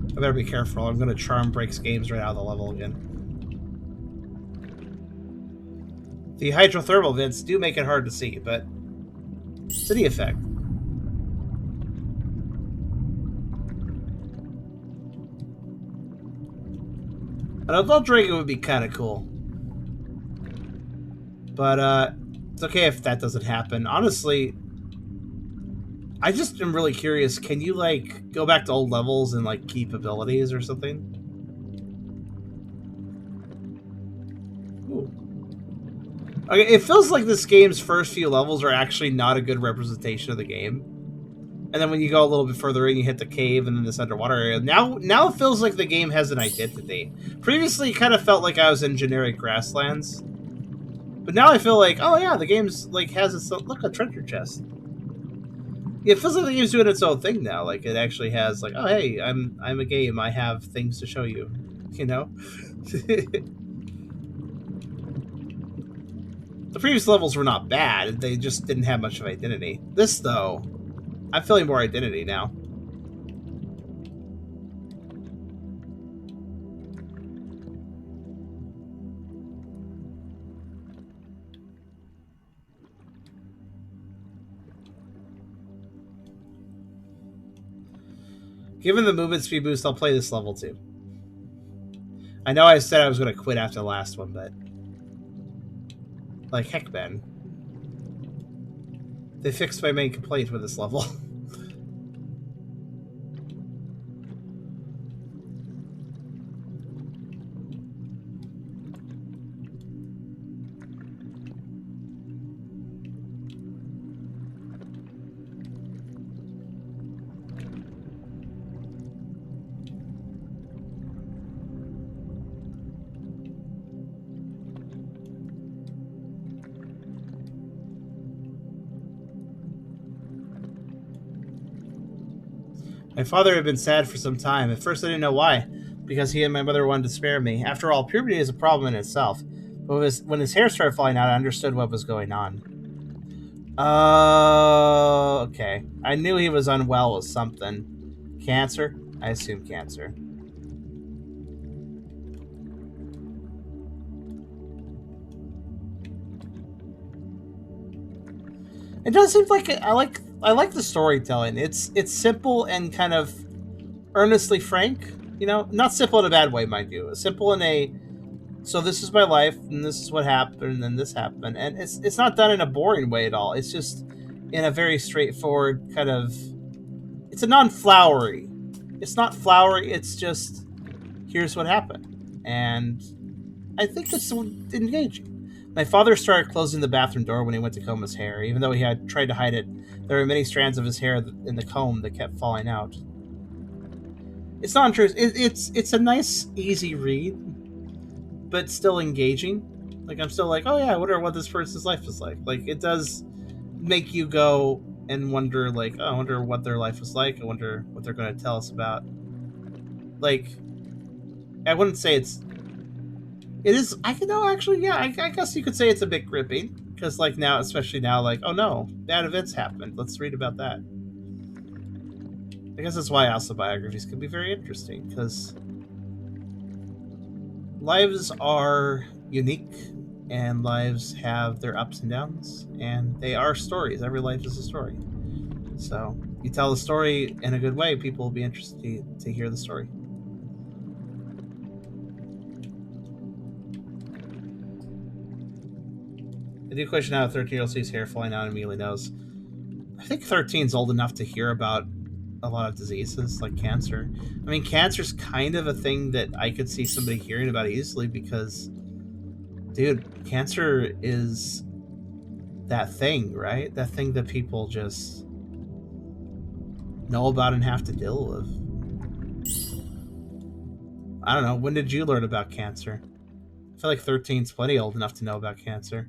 I better be careful. I'm gonna charm breaks games right out of the level again. The hydrothermal vents do make it hard to see, but to the effect. An adult dragon would be kind of cool. But, it's okay if that doesn't happen. Honestly, I just am really curious. Can you, like, go back to old levels and, like, keep abilities or something? Ooh. Okay, it feels like this game's first few levels are actually not a good representation of the game. And then when you go a little bit further in, you hit the cave and then this underwater area. Now it feels like the game has an identity. Previously, it kind of felt like I was in generic grasslands. But now I feel like, oh yeah, the game's, like, has its own... Look, a treasure chest. It feels like the game's doing its own thing now. Like, it actually has, like, oh hey, I'm a game. I have things to show you. You know? The previous levels were not bad. They just didn't have much of identity. This, though... I'm feeling more identity now. Given the movement speed boost, I'll play this level too. I know I said I was going to quit after the last one, but... Like, heck, Ben. They fixed my main complaint with this level. My father had been sad for some time. At first I didn't know why, because he and my mother wanted to spare me. After all, puberty is a problem in itself. But when his hair started falling out, I understood what was going on. Okay. I knew he was unwell with something. Cancer? I assume cancer. It does seem like I like the storytelling. It's simple and kind of earnestly frank. You know, not simple in a bad way, mind you. Simple in a, so this is my life, and this is what happened, and then this happened, and it's not done in a boring way at all. It's just in a very straightforward kind of. It's a non-flowery. It's not flowery. It's just here's what happened, and I think it's engaging. My father started closing the bathroom door when he went to comb his hair. Even though he had tried to hide it, there were many strands of his hair in the comb that kept falling out. It's not true. It's a nice, easy read, but still engaging. Like, I'm still like, oh yeah, I wonder what this person's life is like. Like, it does make you go and wonder, like, oh, I wonder what their life was like. I wonder what they're going to tell us about. Like, I wouldn't say it is. I can know actually. Yeah, I guess you could say it's a bit gripping because, like, now, especially now, like, oh no, bad events happened. Let's read about that. I guess that's why also biographies can be very interesting because lives are unique and lives have their ups and downs, and they are stories. Every life is a story. So you tell the story in a good way, people will be interested to hear the story. I do question how a 13-year-old sees hair falling out and immediately knows. I think 13's old enough to hear about a lot of diseases like cancer. I mean, cancer's kind of a thing that I could see somebody hearing about easily because, dude, cancer is that thing, right? That thing that people just know about and have to deal with. I don't know. When did you learn about cancer? I feel like 13's plenty old enough to know about cancer.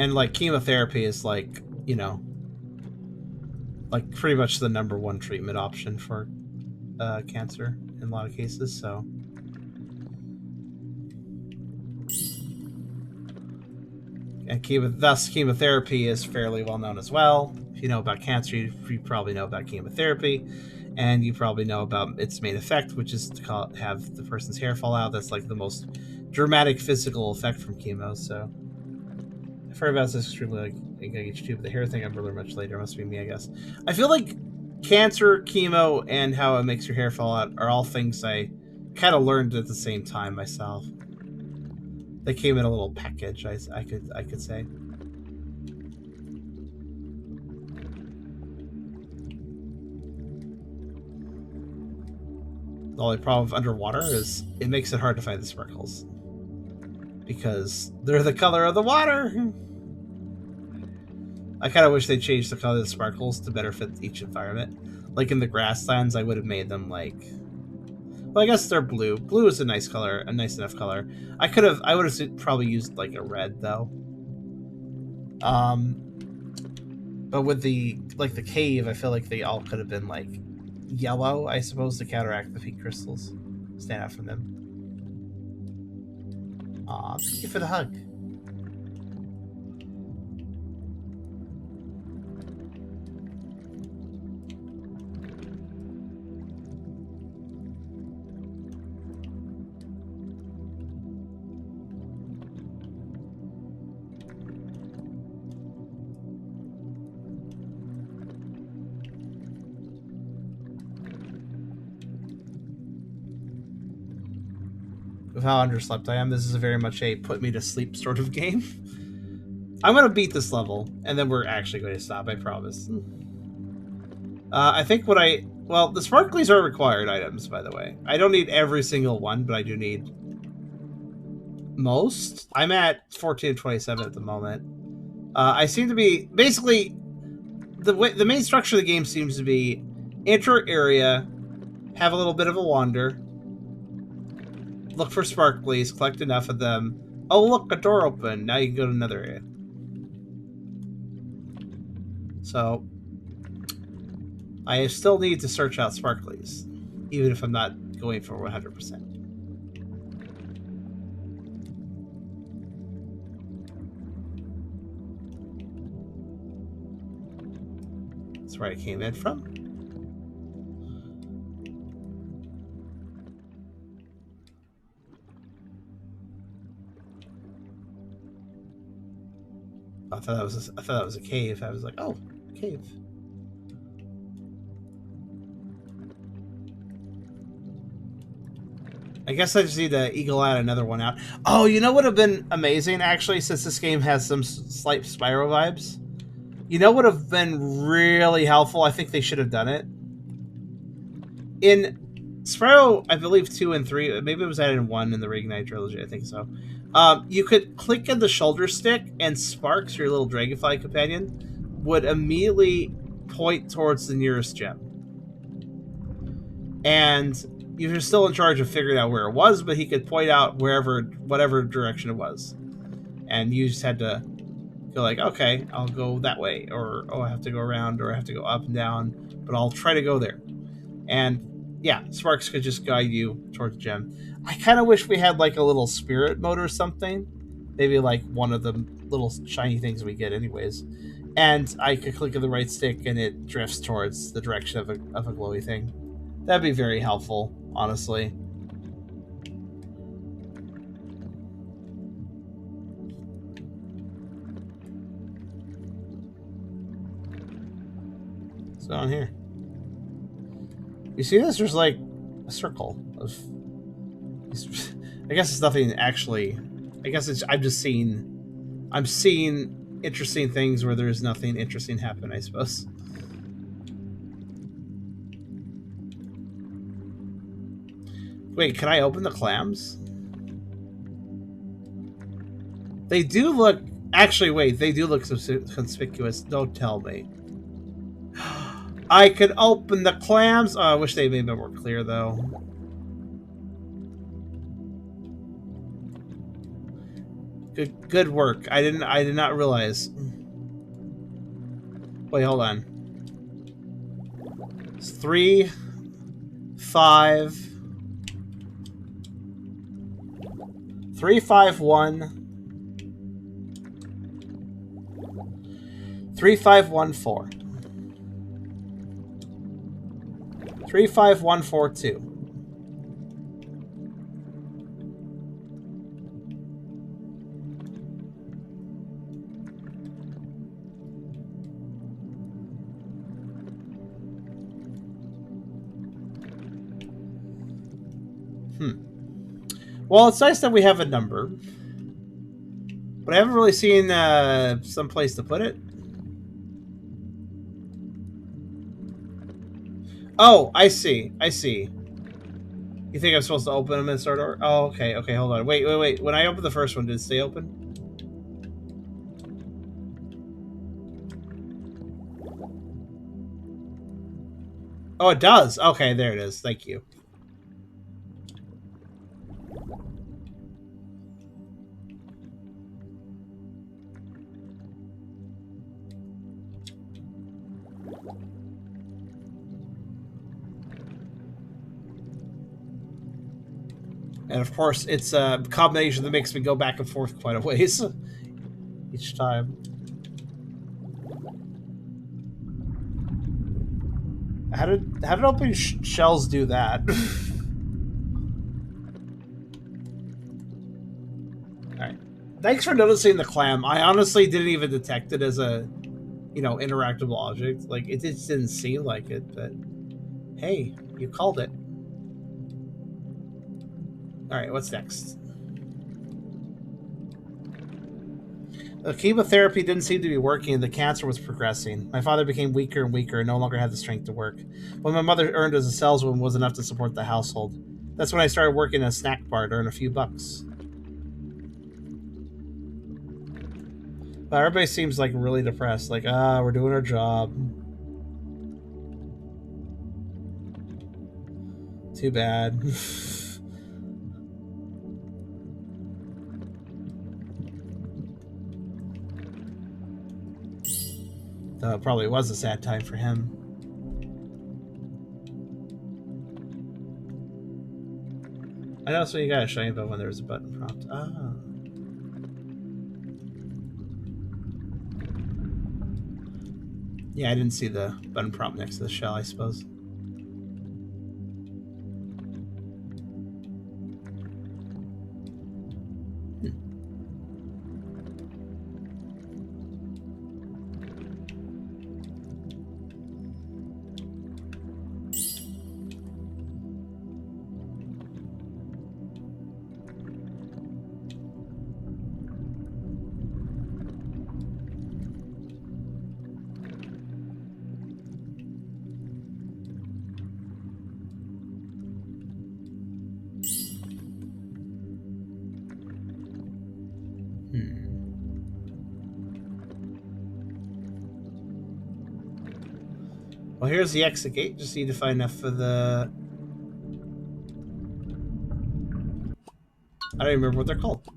And, like, chemotherapy is, like, you know, like, pretty much the #1 treatment option for cancer in a lot of cases, so... And thus, chemotherapy is fairly well known as well. If you know about cancer, you probably know about chemotherapy, and you probably know about its main effect, which is to have the person's hair fall out. That's like the most dramatic physical effect from chemo. So I've heard about this extremely like HT, but the hair thing I learned much later. It must be me, I guess. I feel like cancer, chemo, and how it makes your hair fall out are all things I kind of learned at the same time myself. They came in a little package, I could say. The only problem with underwater is it makes it hard to find the sparkles. Because they're the color of the water! I kind of wish they changed the color of the sparkles to better fit each environment. Like in the grasslands, I would have made them like... Well, I guess they're blue. Blue is a nice color, a nice enough color. I would have probably used like a red though. But with the cave, I feel like they all could have been like yellow, I suppose, to counteract the pink crystals. Stand out from them. Aw, thank you for the hug. With how underslept I am, this is very much a put me to sleep sort of game. I'm going to beat this level, and then we're actually going to stop, I promise. I think well, the sparklies are required items, by the way. I don't need every single one, but I do need most. I'm at 1427 at the moment. I seem to be... Basically, the main structure of the game seems to be enter area, have a little bit of a wander, look for sparklies, collect enough of them. Oh, look, a door open. Now you can go to another area. So, I still need to search out sparklies, even if I'm not going for 100%. That's where I came in from. I thought that was a cave. I was like, oh, cave. I guess I just need to eagle out another one out. Oh, you know what would have been amazing, actually, since this game has some slight Spyro vibes? You know what would have been really helpful? I think they should have done it. In Spyro, I believe 2 and 3, maybe it was added in 1 in the Reignite trilogy, I think so. You could click in the shoulder stick, and Sparks, your little dragonfly companion, would immediately point towards the nearest gem. And you're still in charge of figuring out where it was, but he could point out whatever direction it was. And you just had to go like, okay, I'll go that way, or oh, I have to go around, or I have to go up and down, but I'll try to go there. And yeah, Sparks could just guide you towards the gem. I kind of wish we had like a little spirit mode or something. Maybe like one of the little shiny things we get anyways. And I could click on the right stick and it drifts towards the direction of a glowy thing. That'd be very helpful, honestly. What's going on here? You see this? There's like a circle of... I guess it's nothing actually... I guess it's... I'm seeing interesting things where there's nothing interesting happen, I suppose. Wait, can I open the clams? They do look... Actually, wait, they do look conspicuous. Don't tell me. I could open the clams. Oh, I wish they made it more clear, though. Good work. I did not realize. Wait, hold on. It's 3, 5, 3, 5, 1, 3, 5, 1, 4, 3, 5, 1, 4, 2. Well, it's nice that we have a number, but I haven't really seen some place to put it. Oh, I see. I see. You think I'm supposed to open them and start over? Oh, okay. Okay, hold on. Wait. When I opened the first one, did it stay open? Oh, it does. Okay, there it is. Thank you. And of course, it's a combination that makes me go back and forth quite a ways each time. How did open shells do that? Alright. Thanks for noticing the clam. I honestly didn't even detect it as a, interactable object. Like, it just didn't seem like it, but hey, you called it. Alright, what's next? The chemotherapy didn't seem to be working and the cancer was progressing. My father became weaker and weaker and no longer had the strength to work. What my mother earned as a saleswoman was enough to support the household. That's when I started working in a snack bar to earn a few bucks. But everybody seems like really depressed. Like, we're doing our job. Too bad. Though it probably was a sad time for him. I know, so you gotta show me about when there's a button prompt. Ah. Yeah, I didn't see the button prompt next to the shell, I suppose. Well, here's the exit gate. Just need to find enough for the... I don't even remember what they're called.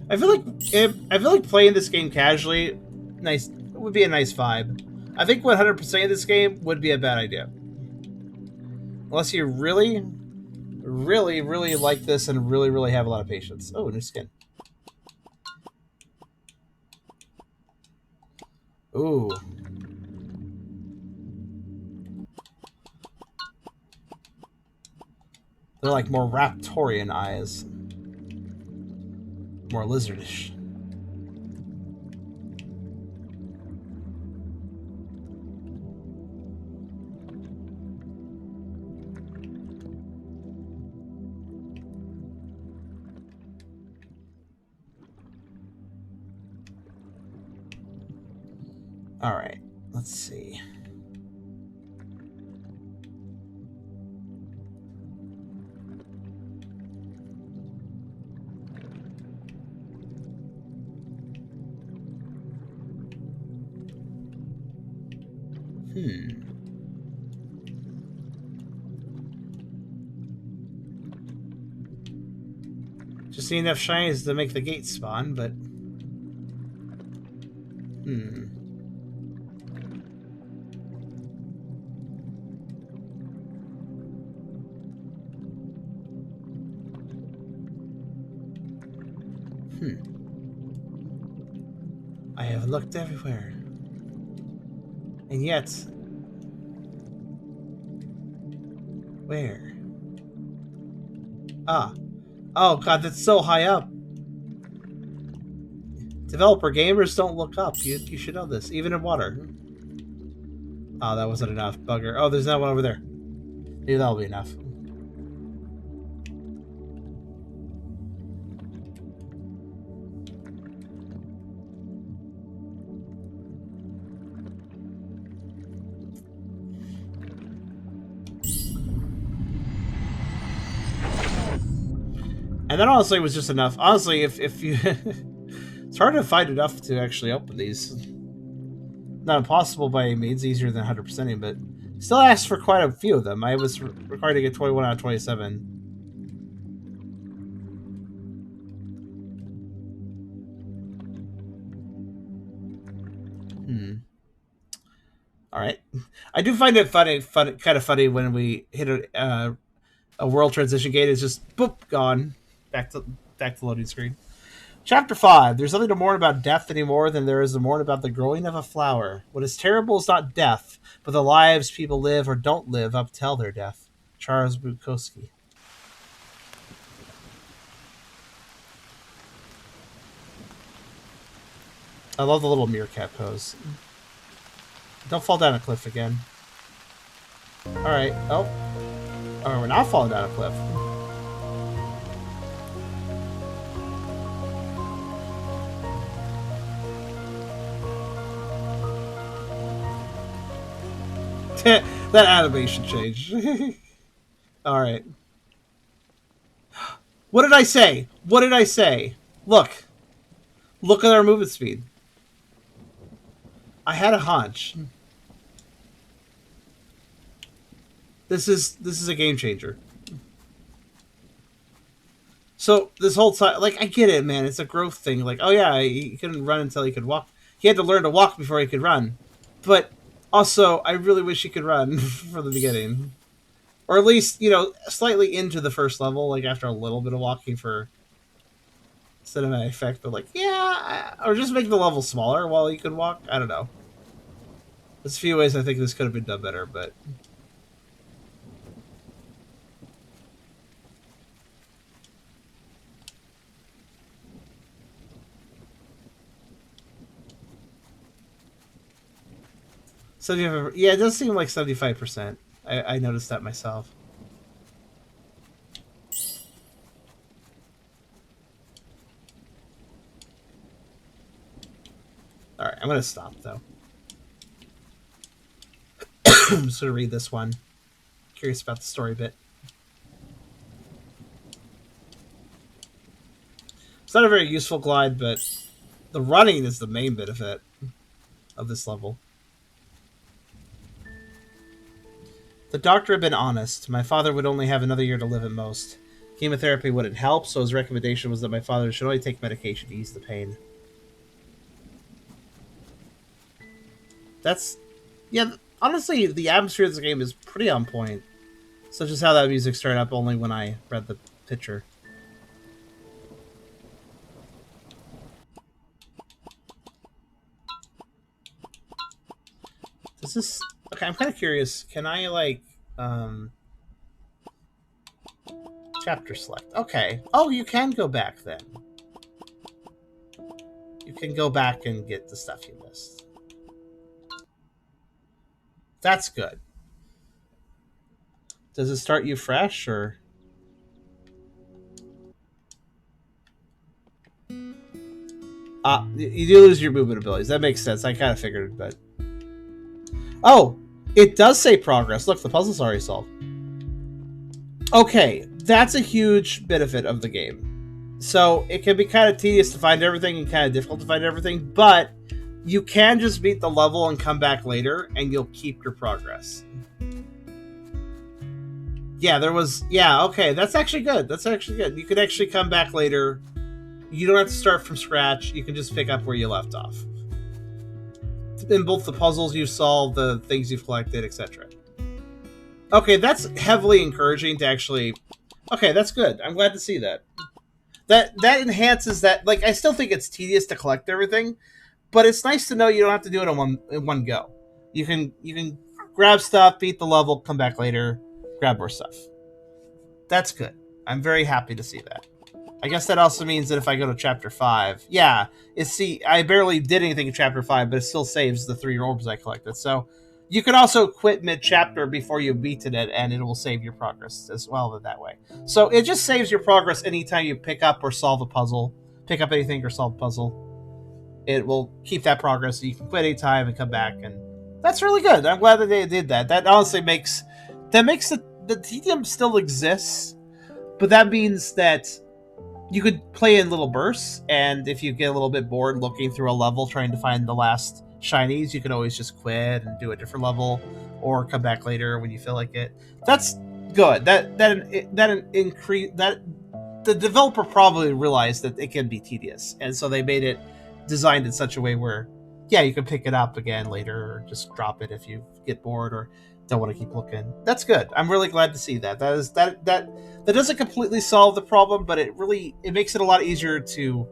I feel like playing this game casually, would be a nice vibe. I think 100% of this game would be a bad idea, unless you really, really, really like this and really, really have a lot of patience. Oh, new skin. Ooh. They're like more Raptorian eyes. More lizardish. Alright, let's see. Just need enough shinies to make the gate spawn, but... I have looked everywhere. And yet... Where? Ah. Oh god, that's so high up. Developer gamers don't look up. You should know this, even in water. Oh, that wasn't enough. Bugger. Oh, there's that one over there. Maybe that'll be enough. And that honestly was just enough. Honestly, if you... It's hard to find enough to actually open these. Not impossible by any means, easier than 100%ing, but still asked for quite a few of them. I was required to get 21 out of 27. Alright. I do find it kind of funny when we hit a world transition gate. It's just, boop, gone. Back to loading screen. Chapter 5. There's nothing to mourn about death any more than there is to mourn about the growing of a flower. What is terrible is not death, but the lives people live or don't live up till their death. Charles Bukowski. I love the little meerkat pose. Don't fall down a cliff again. Alright. Oh, we're not falling down a cliff. That animation changed. Alright. What did I say? What did I say? Look. Look at our movement speed. I had a hunch. This is a game changer. So this whole time, like, I get it, man. It's a growth thing. Like, oh yeah, he couldn't run until he could walk. He had to learn to walk before he could run. But also, I really wish he could run from the beginning. Or at least, you know, slightly into the first level, like after a little bit of walking for cinematic effect. But like, yeah, or just make the level smaller while he could walk. I don't know. There's a few ways I think this could have been done better, but... Yeah, it does seem like 75%. I noticed that myself. Alright, I'm going to stop, though. I'm just going to read this one. Curious about the story bit. It's not a very useful glide, but the running is the main benefit of this level. The doctor had been honest. My father would only have another year to live at most. Chemotherapy wouldn't help, so his recommendation was that my father should only take medication to ease the pain. That's... Yeah, honestly, the atmosphere of this game is pretty on point. Such as how that music started up only when I read the picture. Does this... Okay, I'm kind of curious. Can I, like, chapter select? Okay. Oh, you can go back, then. You can go back and get the stuff you missed. That's good. Does it start you fresh, or... You do lose your movement abilities. That makes sense. I kind of figured, but... Oh! It does say progress. Look, the puzzle's already solved. Okay, that's a huge benefit of the game. So, it can be kind of tedious to find everything and kind of difficult to find everything, but you can just beat the level and come back later, and you'll keep your progress. Yeah, there was. Yeah, okay, that's actually good. That's actually good. You could actually come back later. You don't have to start from scratch. You can just pick up where you left off. In both the puzzles you solved, the things you've collected, etc. Okay, that's heavily encouraging to actually. Okay, that's good. I'm glad to see that. That enhances that. Like, I still think it's tedious to collect everything, but it's nice to know you don't have to do it in one go. You can grab stuff, beat the level, come back later, grab more stuff. That's good. I'm very happy to see that. I guess that also means that if I go to chapter 5, yeah, I barely did anything in chapter 5, but it still saves the 3 orbs I collected. So you can also quit mid-chapter before you beat it, and it will save your progress as well that way. So it just saves your progress anytime you pick up or solve a puzzle, pick up anything or solve a puzzle. It will keep that progress, so you can quit anytime and come back, and that's really good. I'm glad that they did that. That honestly makes the tedium still exists, but that means that you could play in little bursts, and if you get a little bit bored looking through a level trying to find the last shinies, you can always just quit and do a different level, or come back later when you feel like it. That's good. That increase that the developer probably realized that it can be tedious, and so they made it designed in such a way where, yeah, you can pick it up again later, or just drop it if you get bored or don't want to keep looking. That's good. I'm really glad to see that. That doesn't completely solve the problem, but it makes it a lot easier to,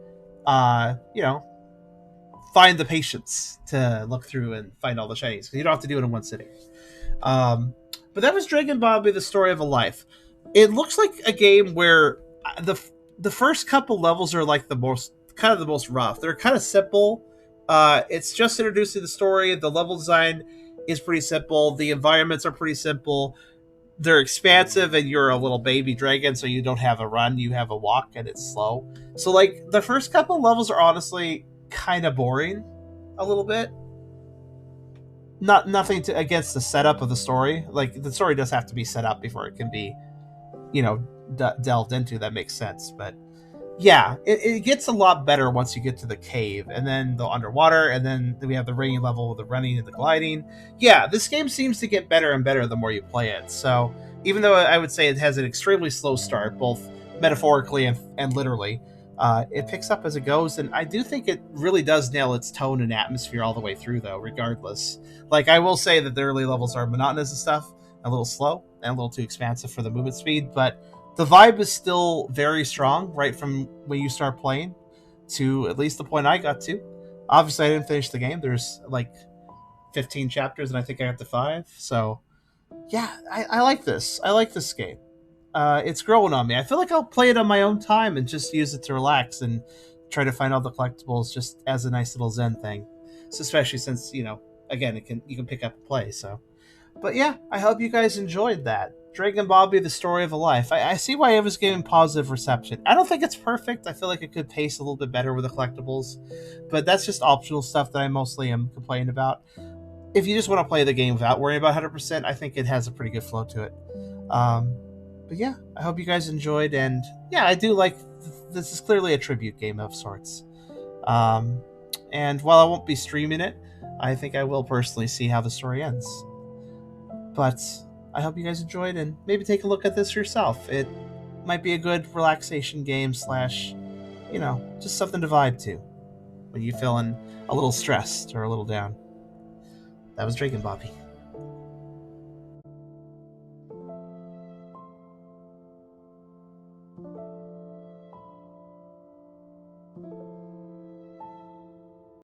find the patience to look through and find all the shinies, because you don't have to do it in one sitting. But that was Dragon Bobby: The Story of a Life. It looks like a game where the first couple levels are like the most rough. They're kind of simple. It's just introducing the story. The level design is pretty simple. The environments are pretty simple. They're expansive, and you're a little baby dragon, so you don't have a run, you have a walk, and it's slow. So, like, the first couple levels are honestly kind of boring a little bit. Nothing against the setup of the story. Like, the story does have to be set up before it can be, delved into. That makes sense, but yeah, it gets a lot better once you get to the cave, and then the underwater, and then we have the rainy level with the running and the gliding. Yeah, this game seems to get better and better the more you play it. So even though I would say it has an extremely slow start, both metaphorically and literally, it picks up as it goes, and I do think it really does nail its tone and atmosphere all the way through, though, regardless. Like, I will say that the early levels are monotonous and stuff, a little slow, and a little too expansive for the movement speed, but the vibe is still very strong right from when you start playing to at least the point I got to. Obviously, I didn't finish the game. There's like 15 chapters, and I think I got to 5. So, yeah, I like this. I like this game. It's growing on me. I feel like I'll play it on my own time and just use it to relax and try to find all the collectibles just as a nice little zen thing. So especially since, again, you can pick up and play. So, but yeah, I hope you guys enjoyed that. Dragon Bobby: The Story of a Life. I see why it was getting positive reception. I don't think it's perfect. I feel like it could pace a little bit better with the collectibles, but that's just optional stuff that I mostly am complaining about. If you just want to play the game without worrying about 100%, I think it has a pretty good flow to it. But yeah, I hope you guys enjoyed, and yeah, I do like this is clearly a tribute game of sorts. And while I won't be streaming it, I think I will personally see how the story ends. But I hope you guys enjoyed, and maybe take a look at this yourself. It might be a good relaxation game / just something to vibe to when you're feeling a little stressed or a little down. That was Dragon Bobby.